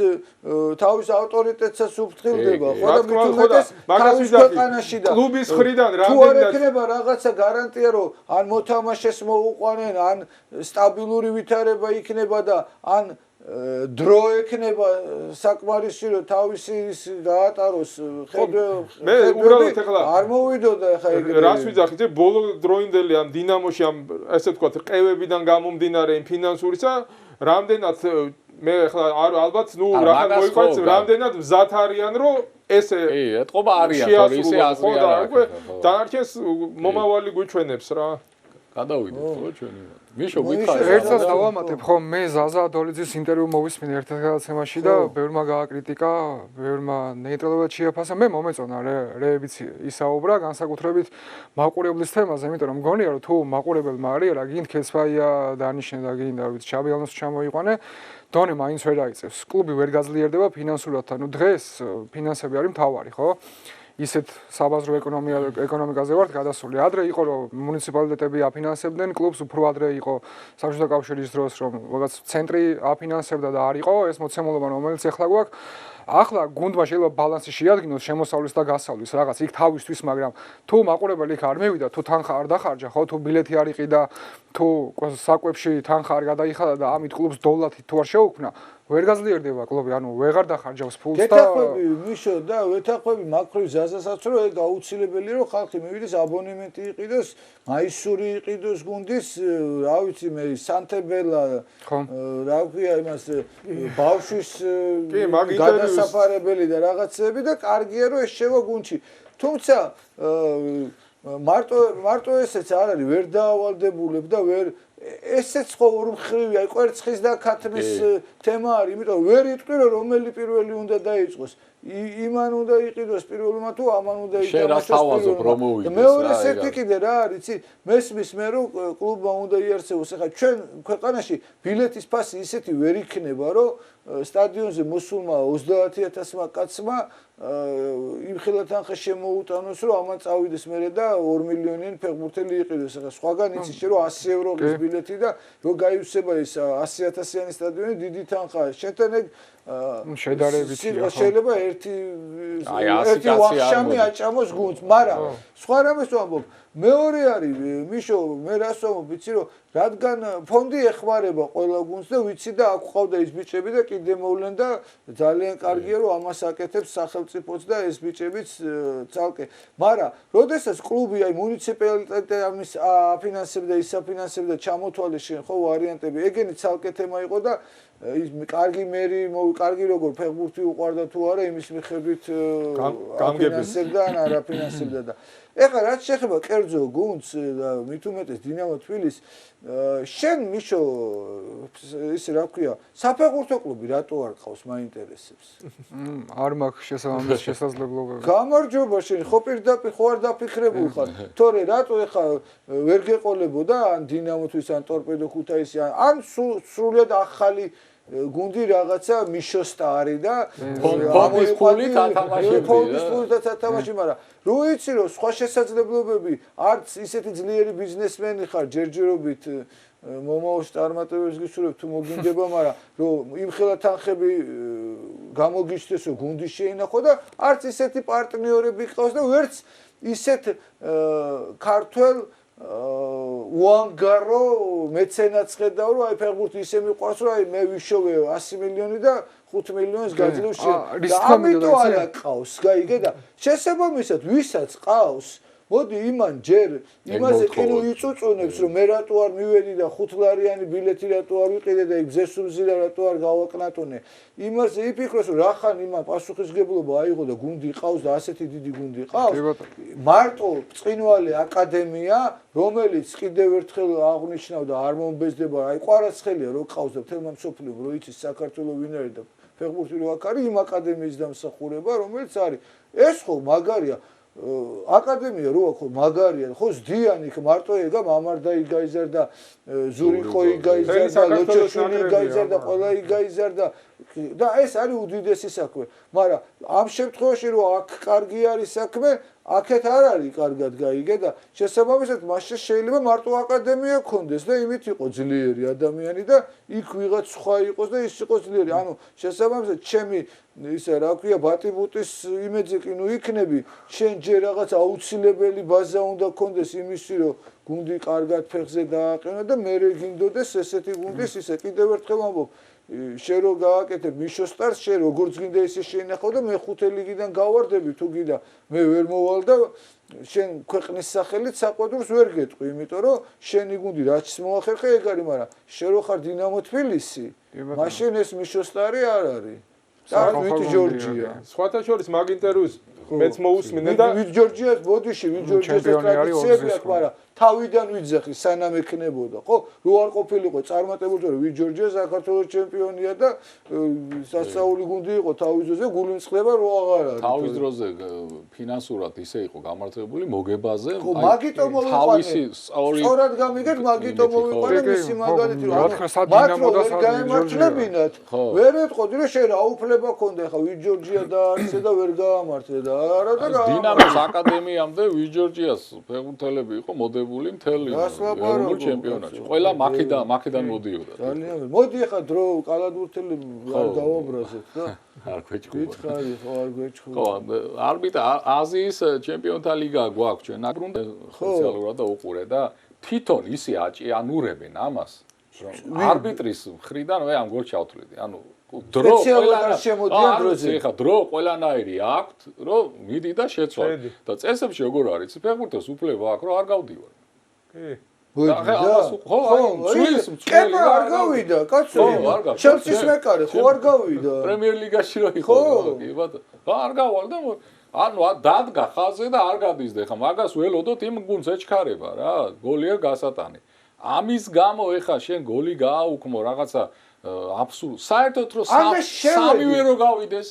თავის ავტორიტეტსაც უფრთხილდება ხო და მით უმეტეს თავის ქვეყანაში და კლუბის ხრიდან რამდენად თუ არ ექნება რაღაცა გარანტია რომ ან მოთამაშეს მოუყვანენ ან სტაბილური ვითარება იქნება და ან დრო ექნება საკმარისი რომ თავისი გაატაროს მე უბრალოდ ეხლა არ მოვიდოდა ეხლა ეგრე რას ვიძახით ბოლო დროინდელი ამ დინამოში ამ ესე ვთქვათ ყევებიდან გამომდინარე იმ ფინანსურისა რამდენად მე ეხლა ალბათ ნუ რახან მოიყვანს რამდენად მზად არიან რომ ესე კი ეთყობა არიან თორე ისე აზრი არ აქვს დანარჩენს მომავალი გვიჩვენებს რა გადავიდეთ ხო ჩვენი მიშო მიშო, გითხარი ერთსაც დავამატებ ხო მე ზაზა დოლიძის ინტერვიუ მოვისმინე ერთ გადაცემაში და ბევრმა გააკრიტიკა, ბევრმა ნეიტრალურად შეაფასა. მე მომეწონა რეებიც ისაუბრა განსაკუთრებით მაყურებლის თემაზე, იმიტომ რომ მგონია რომ თუ მაყურებელმა არის რა გინდ ქესფაია დანიშნე და გინდა ვიცი ჩაბილანოს ჩამოიყვანე, დონე მაინც ვერ აიწევს. კლუბი ვერ გაძლიერდება ფინანსურად, ანუ დღეს ფინანსები არის მთავარი, ხო? ისეთ საბაზრო ეკონომიკაზე ვართ გადასული. ადრე იყო რომ მუნიციპალიტეტები აფინანსებდნენ კლუბს, უფრო ადრე იყო საბჭოთა კავშირის დროს რომ რაღაც ცენტრი აფინანსებდა და არ იყო ეს მოცემულობა რომელიც ახლა გვაქვს. ახლა გუნდმა შეიძლება ბალანსი შეადგინოს შემოსავლის და გასავლის რაღაც იქ თავისთვის, მაგრამ თუ მაყურებელი იქ არ მევიდა, თუ თანხა არ დახარჯა, ხო, თუ ბილეთი არ იყიდა, თუ საკვებში თანხა არ გადაიხადა და ამით კლუბს დოლათი თუ არ შეუქმნა, ვერ გაძლიერდება კლუბი, ანუ ვეღარ დახარჯავს ფულს და გეთახვები მიშო და ვეთახვები მაკრო ზაზასაც რომ ეგ აუცილებელია რომ ხალხი მივიდეს აბონემენტი იყიდოს, მაისური იყიდოს გუნდის, რა ვიცი მე სანთებელა რა ქვია იმას ბავშვის გადასაფარებელი და რაღაცები და კარგია რომ ეს შევა გუნდში. თუმცა მარტო ესეც არ არის ვერ დაავალდებულებ და ვერ ესეც ხო ორმხრივია, კვერცხის და ქათმის თემა არის, იმიტომ ვერ იტყვი რომ რომელი პირველი უნდა დაიწყოს. იმან უნდა იყიდოს პირველმა თუ ამან უნდა ითამაშოს პირველმა. მეორე ერთი კიდე რა არის, იცი? მესმის მე რომ კლუბმა უნდა იარსებოს. ახლა ჩვენ ქვეყანაში ბილეთის ფასი ისეთი ვერ იქნება, რომ სტადიონზე მოსულმა 30000-მა კაცმა იმხელა თანხა შემოუტანოს, რომ ამან წავიდეს მერე და 2 მილიონიანი ფეხბურთელი იყიდოს. ახლა სხვაგან იცი შე რომ 100 ევროს ბილეთი და რო გაივსება ეს 100.000-იანი სტადიონი დიდი თანხაა. შენთან ეგ შედარებითია. შეიძლება ერთი ვახშამი აჭამოს გუნდს, მაგრამ სხვა რამეს ვამბობ. მეორე არის მიშო, მე რას ვამბობ, იცი რომ რადგან ფონდი ეხმარება ყველა გუნდს და ვიცი და აქ ყავდა ის ბიჭები და კიდე მოვლენ და ძალიან კარგია რომ ამას აკეთებს სახელმწიფოც და ეს ბიჭებიც ცალკე. მაგრამ როდესაც კლუბი აი მუნიციპალიტეტი ამის აფინანსებდა, ისაფინანსებდა, ჩამოთვალე შენ ხო ვარიანტები, ეგენი ცალკე თემა იყო და ის კარგი მერი, კარგი როგორ ფეხბურთი უყვარდა თუ არა, იმის მიხედვით აფინანსებდა ან არ აფინანსებდა და ეხლა რაც შეეხება კერძო გუნდს და მით უმეტეს დინამო თბილისს, შენ მიშო ისე რა ქვია, საფეხბურთო კლუბი რატო არ ყავს მაინტერესებს? არ მაქვს შესაბამის შესაძლებლობები. გამარჯობა შენ, ხო პირდაპირ ხო არ დაფიქრებულ ხარ, თორე რატო ეხლა ვერ გეყოლებოდა ან დინამოთვის ან ტორპედო ქუთაისი ან სრულიად ახალი გუნდი რაღაცა მიშოსტარი და ფონდის ფულით ათამაშები. ფონდის ფულით ათამაში, მაგრამ რო იცი რომ სხვა შესაძლებლობები არც ისეთი ძლიერი ბიზნესმენი ხარ, ჯერჯერობით მომავალ წარმატებებს გისურვებ თუ მოგინდება, მაგრამ რომ იმხელა თანხები გამოგიჩნდეს რომ გუნდი შეინახო და არც ისეთი პარტნიორები ყავს და ვერც ისეთ ქართველ უანგარო მეცენატს ხედავ რომ აი ფეხბურთი ისე მიყვარს რომ აი მე ვიშოვე 100 მილიონი და 5 მილიონს გაძლევ შენ და ამიტომ არა ყავს გაიგე და შესაბამისად ვისაც ყავს მოდი იმან ჯერ იმაზე კიდევ იწუწუნებს რომ მე რატო არ მივედი და 5 ლარიანი ბილეთი რატო არ ვიყიდე და იქ ზესულზირა რატო არ გავაკნატონე იმაზე იფიქროს რომ რახან იმან პასუხისგებლობა აიღო და გუნდი ყავს და ასეთი დიდი გუნდი ყავს მარტო ბრწყინვალე აკადემია რომელიც კიდევ ერთხელ აღნიშნავ და არ მომბეზდება აი ყვარაცხელია რო ყავს და თელმა მსოფლიო რო იცის საქართველოს ვინ არის და ფეხბურთი რო აქ არის იმ აკადემიის დამსახურება რომელიც არის ეს ხო მაგარია აკადემია რო ხო მაგარია ხო ზდიანი მარტო ეგა მამარდა იგაიზარდა ზურიკო იგაიზარდა ლოჩოშვილი იგაიზარდა ყველა იგაიზარდა და ეს არის უდიდესი საქმე მაგრამ ამ შემთხვევაში რო აქ კარგი არის საქმე აქეთ არ არის კარგად გაიგე და შესაბამისად მასში შეიძლება მარტო აკადემია ქონდეს და იმით იყო ძლიერი ადამიანი და იქ ვიღაც სხვა იყოს და ის იყოს ძლიერი ანუ შესაბამისად ჩემი ისა რა ქვია ბატიბუტის იმეძი კი ნუ იქნები შენ ჯერ რაღაც აუცილებელი ბაზა უნდა ქონდეს იმისი რომ გუნდი კარგად ფეხზე დააყენო და მე გინდოდეს ესეთი გუნდის ისე კიდევ ერთხელ ვამბობ შენ რო გააკეთებ მიშოსტარს შენ როგორც გინდა ისე შეინახო და მე ხუთე ლიგიდან გავარდები თუ გინდა მე ვერ მოვალ და შენ ქვეყნის სახელით საყვედურს ვერ გეტყვი იმიტომ რომ შენი გუნდი რაც მოახერხე ეგ არის მაგრამ შენ რო ხარ დინამო თბილისი მაშინ ეს მიშოსტარი არ არის და ვით ჯორჯია სხვათა შორის მაგ ინტერვიუს მეც მოусმინე და ვით ჯორჯიას ბოდიში ვით ჯორჯიას ტრადიციები აქვს მაგრამ თავიდან ვიძახი სანამ ექნებოდა, ხო? რო არ ყოფილიყო წარმატებული ჯგუფი, ვიჯორჯია საქართველოს ჩემპიონია და სასწაული გუნდი იყო თავის დროზე, გულიმწყდება რო აღარ არის. თავის დროზე ფინანსურად ისე იყო გამართლებული მოგებაზე, ხო, მაგიტომ თავისი სწორი სწორად გამიგეთ, მაგიტომ მოვიყვანე მისი მაგალითი რომ გაემართლებინათ. ვერ ეთყოდი რომ შენ აუფლება ქონდა, ხა ვიჯორჯია დაარსე და ვერ გაამართლე და არა და დინამოს აკადემიამდე ვიჯორჯიას ფეხბურთელები იყო მოდებული მთელი ეროვნულ ჩემპიონატში. ყველა მაქედან მოდიოდა. ძალიან მოდი ახლა დრო კალათბურთელები არ დავაბრაზეთ და არ გვეჭხობა. ვითხარი ხო არ გვეჭხობა. ხო, არბიტრა აზიის ჩემპიონთა ლიგა გვაქვს ჩვენ. აკრუნდა სპეციალურად და უყურე და თვითონ ისე აჭიანურებენ ამას. არბიტრის მხრიდან მე ამ გოლს ჩავთვლიდი. ანუ დრო ყველანაირი აქვთ, რომ მიდი და შეცვალ. და წესებში როგორ არის? ფეხბურთელს უფლება აქვს, რომ არ გავდივარ. კეპა არ გავიდა, კაცო. ჩელსის მეკარე ხო არ გავიდა. პრემიერ ლიგაში რო იყო, კი ბატონო. არ გავალ და ანუ დადგა ხაზზე და არ გადიზდა. ხა მაგას ველოდოთ იმ გუნდს ეჩქარება რა, გოლია გასატანი. ამის გამო ეხა შენ გოლი გააუქმო რაღაცა აბსოლუტ საერთოდ რომ სამივე რო გავიდეს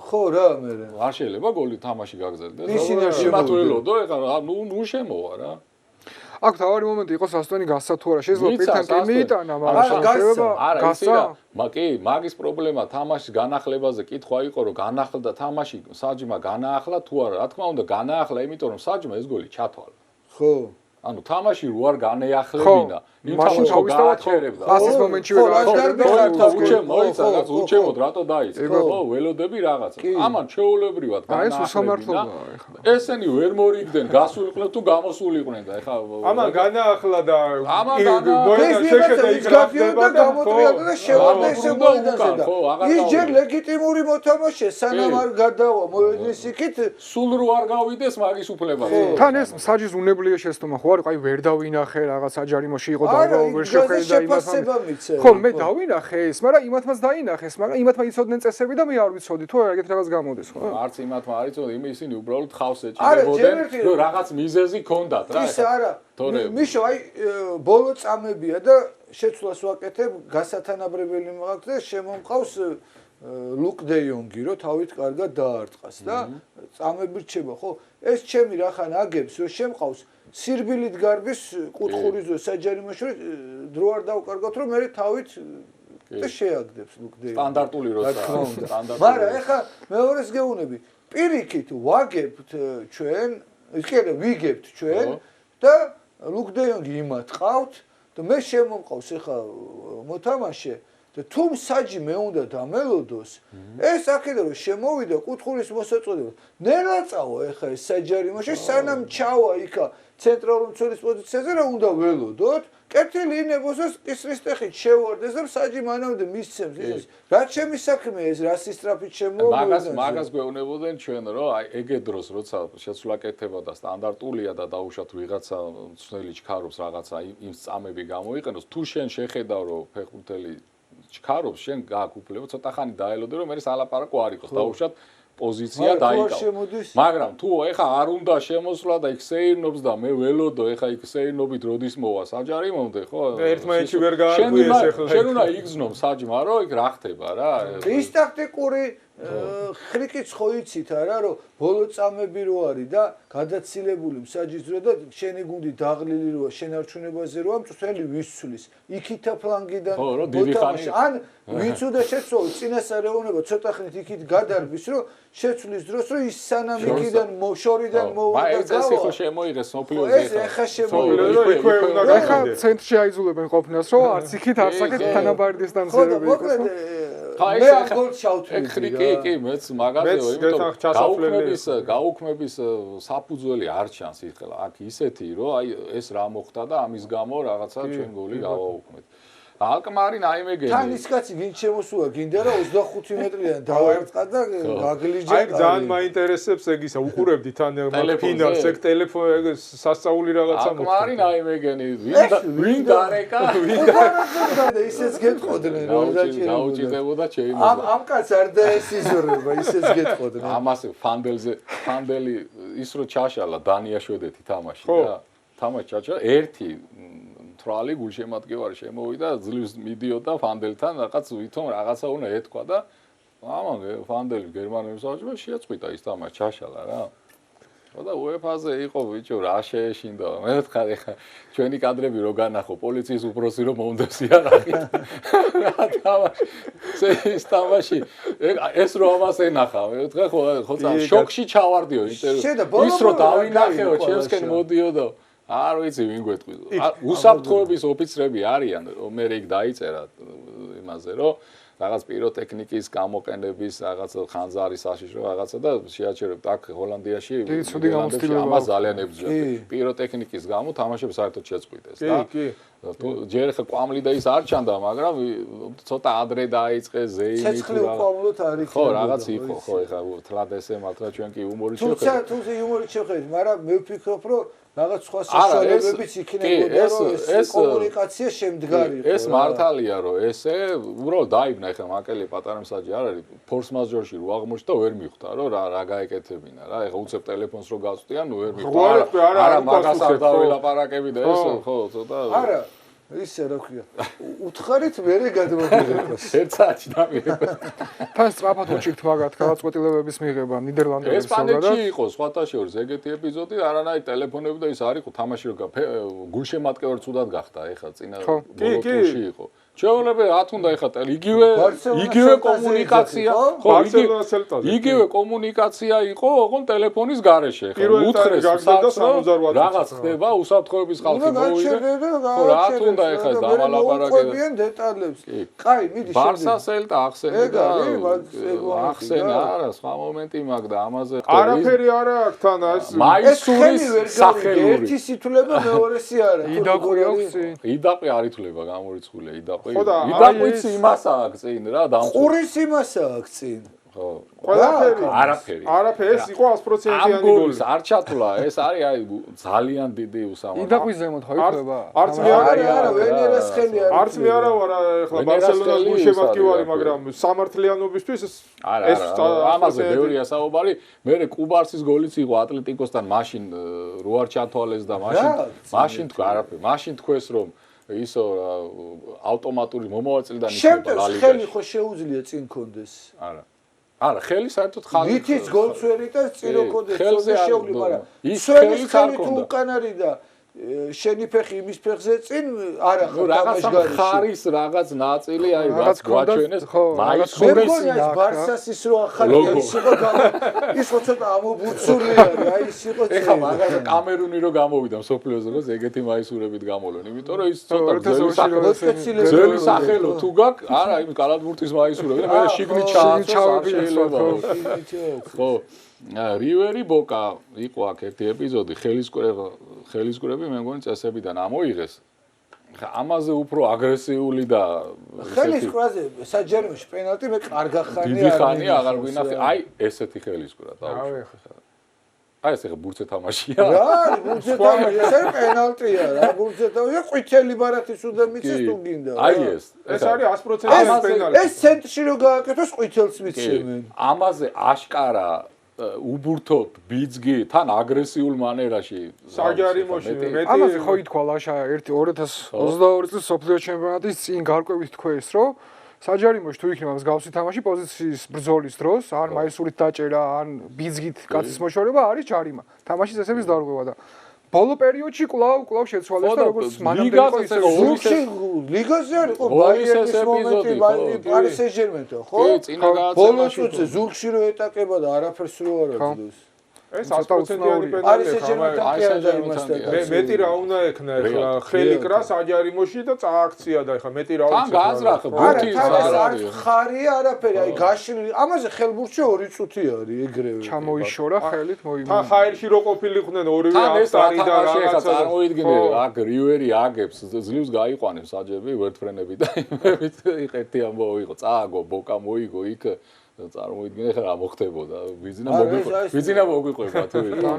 ხო რა მე არ შეიძლება გოლი თამაში გაგზელდეს იმათ ველოდო ეხა ნუ შემოვა რა აქ თავარი მომენტი იყო სასტონი გასცა თუ არა შეიძლება პირთან კი მიიტანა მაგრამ შეიძლება გასცა მაგის პრობლემა თამაშის განახლებაზე კითხვა იყო რომ განახლდა თამაში საჯმა განაახლა თუ არა რა თქმა უნდა განაახლა იმიტომ რომ საჯმა ეს გოლი ჩათვალა ხო ანუ თამაში რო არ განეახლებინა იმ თამაშს გააჩერებდა ასის მომენტში ვერ მოიცადეთ უჩემოდ რატო დაიწყო ხო ველოდები რაღაცა ამან ჩეულებრივად განაახლებინა ესენი ვერ მორიგდნენ გასულიყვნენ თუ გამოსულიყვნენ და ეხა ამან განაახლა და შეხედა იქ გახდება და გამოტრიალდა და შევარდა ესე მოედანზე და ის ჯერ ლეგიტიმური მოთამაშე სანამ არ გადავა მოედნის იქით სულ რო არ გავიდეს მაგის უფლება თან ეს საჯის უნებლიე შეცდომა ხო არის აი ვერ დავინახე რაღაც აჯარიმოში იყო და ვერ შეხედა იმასთან ხო მე დავინახე ეს მაგრამ იმათმაც დაინახეს მაგრამ იმათმა იცოდნენ წესები და მე არ ვიცოდი თუ ეგეთ რაღაც გამოდეს ხო არც იმათმა არ იცოდნენ ისინი უბრალოდ ხავს ეჭირებოდნენ რომ რაღაც მიზეზი ქონდათ რა ისე არა მიშო აი ბოლო წამებია და შეცვლას ვაკეთებ გასათანაბრებელი მაქვს და შემომყავს ლუკ დე იონგი რო თავით კარგად დაარტყას და წამები რჩება ხო ეს ჩემი რახან აგებს რომ შემყავს სირბილით გარბის კუთხურის ძო საჯარიმოში დრო არ დავკარგოთ რომ მე თავით და შეაგდებს ლუკ დე იონგი სტანდარტული როცა სტანდარტული მაგრამ ეხა მეორეს გეუნები პირიქით ვაგებთ ჩვენ ისე ვიგებთ ჩვენ და ლუკ დე იონგი იმათ ყავთ და მე შემომყავს ეხა მოთამაშე და თუ საჯი მე უნდა დამელოდოს ეს აქედან რომ შემოვიდა კუთხურის მოსაწოდება ნელა წავა ეხა ეს საჯარიმოში სანამ ჩავა იქა ცენტრალურ მცველის პოზიციაზე რა უნდა ველოდოთ კეთილი ინებოსოს კისრისტეხით შევარდეს და საჯი მანამდე მისცემს ის რაც ჩემი საქმე ეს რა სისტრაფით შემოვიდა მაგას გვეუბნებოდნენ ჩვენ რომ აი ეგეთ დროს როცა შეცვლა კეთება და სტანდარტულია და დაუშვათ ვიღაცა მცველი ჩქარობს რაღაცა იმ წამები გამოიყენოს თუ შენ შეხედავ რომ ფეხბურთელი ჩქარობს შენ გააქვს უფლება ცოტა ხანი დაელოდე რომ მე სალაპარაკო არ იყოს დაუშვათ პოზიცია დაიკავო მაგრამ თუ ეხა არ უნდა შემოსვლა და იქ სეირნობს და მე ველოდო ეხა იქ სეირნობით როდის მოვა საჯარიმომდე ხო ერთმანეთში ვერ გააგვიეს ეხლა შენ უნდა იგზნო საჯმა რომ იქ რა ხდება რა ის ტაქტიკური ხრიკიც ხო იცით არა რომ ბოლო წამები რო არის და გადაცილებული მსაჯის დრო და შენი გუნდი დაღლილი როა შენარჩუნებაზე როა მწველი ვისცვლის იქითა ფლანგიდან ან ვინც უნდა შეცვალოს წინასარეუნება ცოტა ხნით იქით გადარბის რომ შეცვლის დროს რომ ის სანამ იქიდან შორიდან მოვა და გავა ეს ხო შემოიღეს სოფლიოზე ეს ეხა შემოიღეს ეხა ცენტრში აიძულებენ ყოფნას რომ არც იქით არც აქეთ თანაბარი დისტანციები იყოს მე ამ გოლს ჩავთვლი კი მეც მაგაზეო იმიტომ გაუქმების საფუძველი არ ჩანს ეხლა აქ ისეთი რომ აი ეს რა მოხდა და ამის გამო რაღაცა ჩვენ გოლი გავაუქმეთ ალკმარი ნაიმეგენი თან ის კაცი გინ შემოსულა გინდა რა 25 მეტრიდან დავაერწყა და გაგლიჯა აი ძალიან მაინტერესებს ეგ ისა უყურებდი თან ფინალს ეგ ტელეფონი სასწაული რაღაცა მოხდა ალკმარი ნაიმეგენი ვინ დარეკა და ისეც გეტყოდნენ რომ დაუჭირდებოდა შეიძლება ამ კაცს არ დაესიზორება ისეც გეტყოდნენ ამას ფანდელი ის რო ჩაშალა დანია შვედეთი თამაში რა თამაში ჩაჩა ერთი თრალი გულშემატკივარი შემოვიდა ძლივს მიდიოდა ფანდელთან რაღაც ვითომ რაღაცა უნდა ეთქვა და ამან ფანდელი გერმანელი საჭმე შეაწყვიტა ის თამაში ჩაშალა რა და UEFA-ზე იყო ბიჭო რა შეეშინდა მე ვთქარ ეხა ჩვენი კადრები რო განახო პოლიციის უფროსი რომ მომდევს იარაღი რა თამაში თამაში ეს რო ამას ენახა მე ვთქარ ხო შოკში ჩავარდიო ინტერვიუ ის რო დავინახეო ჩემსკენ მოდიოდო არ ვიცი ვინ გვეტყვი უსაფრთხოების ოფიცრები არიან მე იქ დაიწერა იმაზე რომ რაღაც პიროტექნიკის გამოყენების რაღაც ხანძარი საშიშრო რაღაცა და შეაჩერებთ აქ ჰოლანდიაში ამას ძალიან ებრძვიან პიროტექნიკის გამო თამაშებს საერთოდ შეწყვიტეს და ჯერ ხა კვამლი და ის არ ჩანდა მაგრამ ცოტა ადრე დაიწყეს ზეიმი ხო რაღაც იყო ხო ეხა თლად ესე მართლა ჩვენ კი იუმორით შევხედეთ თუმცა იუმორით შევხედეთ მაგრამ მე ვფიქრობ რომ რაღაც სხვა საშუალებებიც იქნებოდა რომ ეს კომუნიკაცია შემდგარი იყო ეს მართალია რომ ესე უბრალოდ დაიბნა ეხა მაკელი პატარა მსაჯი არ არის ფორს მაჟორში რო აღმოჩნდა ვერ მიხვდა რომ რა გაეკეთებინა რა ეხა უცებ ტელეფონს რო გაწვდიან ვერ მიხვდა არა მაგას არ დავილაპარაკები და ეს ხო ცოტა არა ისე რა ქვია უთხარით მერე გადმოგიღებას ერთ საათში დამიღება თან სწრაფად უჭირთ მაგათ გადაწყვეტილებების მიღება ნიდერლანდების ზოგადად ესპანეთში იყო სხვათა შორის ეგეთი ეპიზოდი არანაირი ტელეფონები და ის არ იყო თამაში რო გულშემატკივარ ცუდად გახდა ეხა წინა ბოლოტში იყო შეუძლებელი რა თუნდა ეხა იგივე კომუნიკაცია ხო იგივე კომუნიკაცია იყო ოღონ ტელეფონის გარეშე ხა უთხრეს რაღაც ხდება უსაფრთხოების ხალხი მოვიდა ხო რა თუნდა ეხა დამალაპარაკე დეტალებს კაი მიდი შემდეგ ბარსა სელტა ახსენა არა სხვა მომენტი მაქვს და ამაზე არაფერი არა აქვს თან ეს მაისურის სახელური ერთი სითულება მეორესი არა იდაყვი აქვს იდაყვი არ ითვლება გამორიცხულია იდაყვიც იმას აქვს წინ რა დამწუხრა ყურის იმას აქვს წინ ხო ყველაფერი არაფერი ეს იყო 100%-იანი გოლი არ ჩათვლა ეს არის აი ძალიან დიდი უსამართლო იდაყვის ზემოთ ხო ითვლება არც მე არა ვენერას ხელი არის არც მე არა ვარ ახლა ბარსელონას გულშემატკივარი მაგრამ სამართლიანობისთვის ეს ამაზე ბევრია საუბარი მე კუბარსის გოლიც იყო ატლეტიკოსთან მაშინ რო არ ჩათვალეს და მაშინ თქვა არაფერი მაშინ თქვეს რომ ისო ავტომატური მომავალი შემდგომ ხელი ხო შეუძლია წინ კონდეს არა ხელი საერთოდ ხალხი მითიც გოლს ვერ იტანს წინ კონდეს ცოტა შეუძლია მაგრამ ის ხელი თუ უკან არის და შენი ფეხი იმის ფეხზე წინ არა ხო რაღაცა ხარის რაღაც ნაწილი აი რაც გვაჩვენეს მაისურეს ბარსას ის რო ახალი ის იყო ის ხო ცოტა ამობუცული არის აი ის იყო ეხა მაგაზე კამერუნი რო გამოვიდა მსოფლიოზე რომ ეგეთი მაისურებით გამოვლენ იმიტომ რომ ის ცოტა ძველი სახელო თუ გაქვს არა იმ კალათბურთის მაისურები და მე შიგნით ჩააჩვენე ხო რივერი ბოკა იყო აქ ერთი ეპიზოდი ხელისკურები მე მგონი წესებიდან ამოიღეს ამაზე უფრო აგრესიული და ხელისკურაზე საჯარიმოში პენალტი მე კარგა ხანია დიდი ხანია აღარ გვინახე აი ესეთი ხელისკურა დაუშვი აი ეს ახლა ბურთზე თამაშია რა ბურთზე თამაშია ეს პენალტია რა ბურთზე თამაშია ყვითელი ბარათის უნდა მიცეს თუ გინდა აი ეს არის 100% პენალტი ეს ცენტრში რო გააკეთოს ყვითელს მიცემენ ამაზე აშკარა უბურთობ ბიძგი თან აგრესიულ მანერაში საჯარიმოში მეტი ამაზე ხო ითქვა ლაშა 2022 წლის სოფლიო ჩემპიონატის წინ გარკვევით თქვეს რომ საჯარიმოში თუ იქნება მსგავსი თამაში პოზიციის ბრძოლის დროს ან მაისურით დაჭერა ან ბიძგით კაცის მოშორება არის ჯარიმა თამაშის წესების დარღვევა და ბოლო პერიოდში კვლავ შეცვალეს და როგორც მანამდე იყო ისე ლიგაზე არ იყო ბაიერნის მომენტი პარი სენ-ჟერმენთან ხო ბოლო წუთზე ზურგში რო ეტაკება და არაფერს რო არ აძლევს ეს 100%-იანი პენალტია მეტი რა უნდა ექნა ახლა ხელი კრა საჯარიმოში და წააქცია და ახლა მეტი რა უნდა გააზრახა ბურთის არა ხარია არაფერი აი გაშლილი ამაზე ხელბურთში 2 წუთი არის ეგრევე ჩამოიშორა ხელით მოიმონა თან ხაერში რო ყოფილიყნენ ორივე ავტარი და რაღაცა წარმოიდგინე აქ რივერი აგებს ძლივს გაიყვანებს საჯები ვერტფრენები და იმებით ერთი ამბავი იყო წააგო ბოკა მოიგო იქ წარმოიდგინე ხა რა მოხდებოდა ვიზინა მოგვიყვება თუ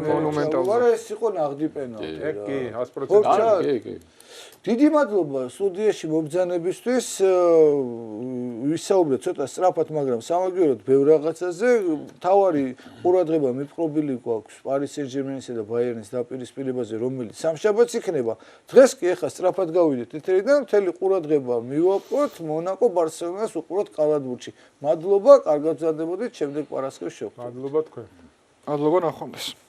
მონუმენტალზე. არა ეს იყო ნაღდი პენალტი. ეგ კი ხო, 100%. კი დიდი მადლობა სტუდიაში მობრძანებისთვის. ვისაუბრეთ ცოტა სწრაფად, მაგრამ სამაგიეროდ ბევრ რაღაცაზე. თავარი ყურადღება მიპყრობილი გვაქვს პარის სენ-ჟერმენისა და ბაიერნის დაპირისპირებაზე, რომელიც სამშაბათს იქნება. დღეს კი ახლა სწრაფად გავიდეთ ეთერიდან, მთელი ყურადღება მივაპყროთ მონაკო ბარსელონას უყუროთ კალათბურთში. მადლობა, კარგად გრძელდებოდეთ, შემდეგ პარასკევს შევხვდებით. მადლობა თქვენ. მადლობა ნახვამდის.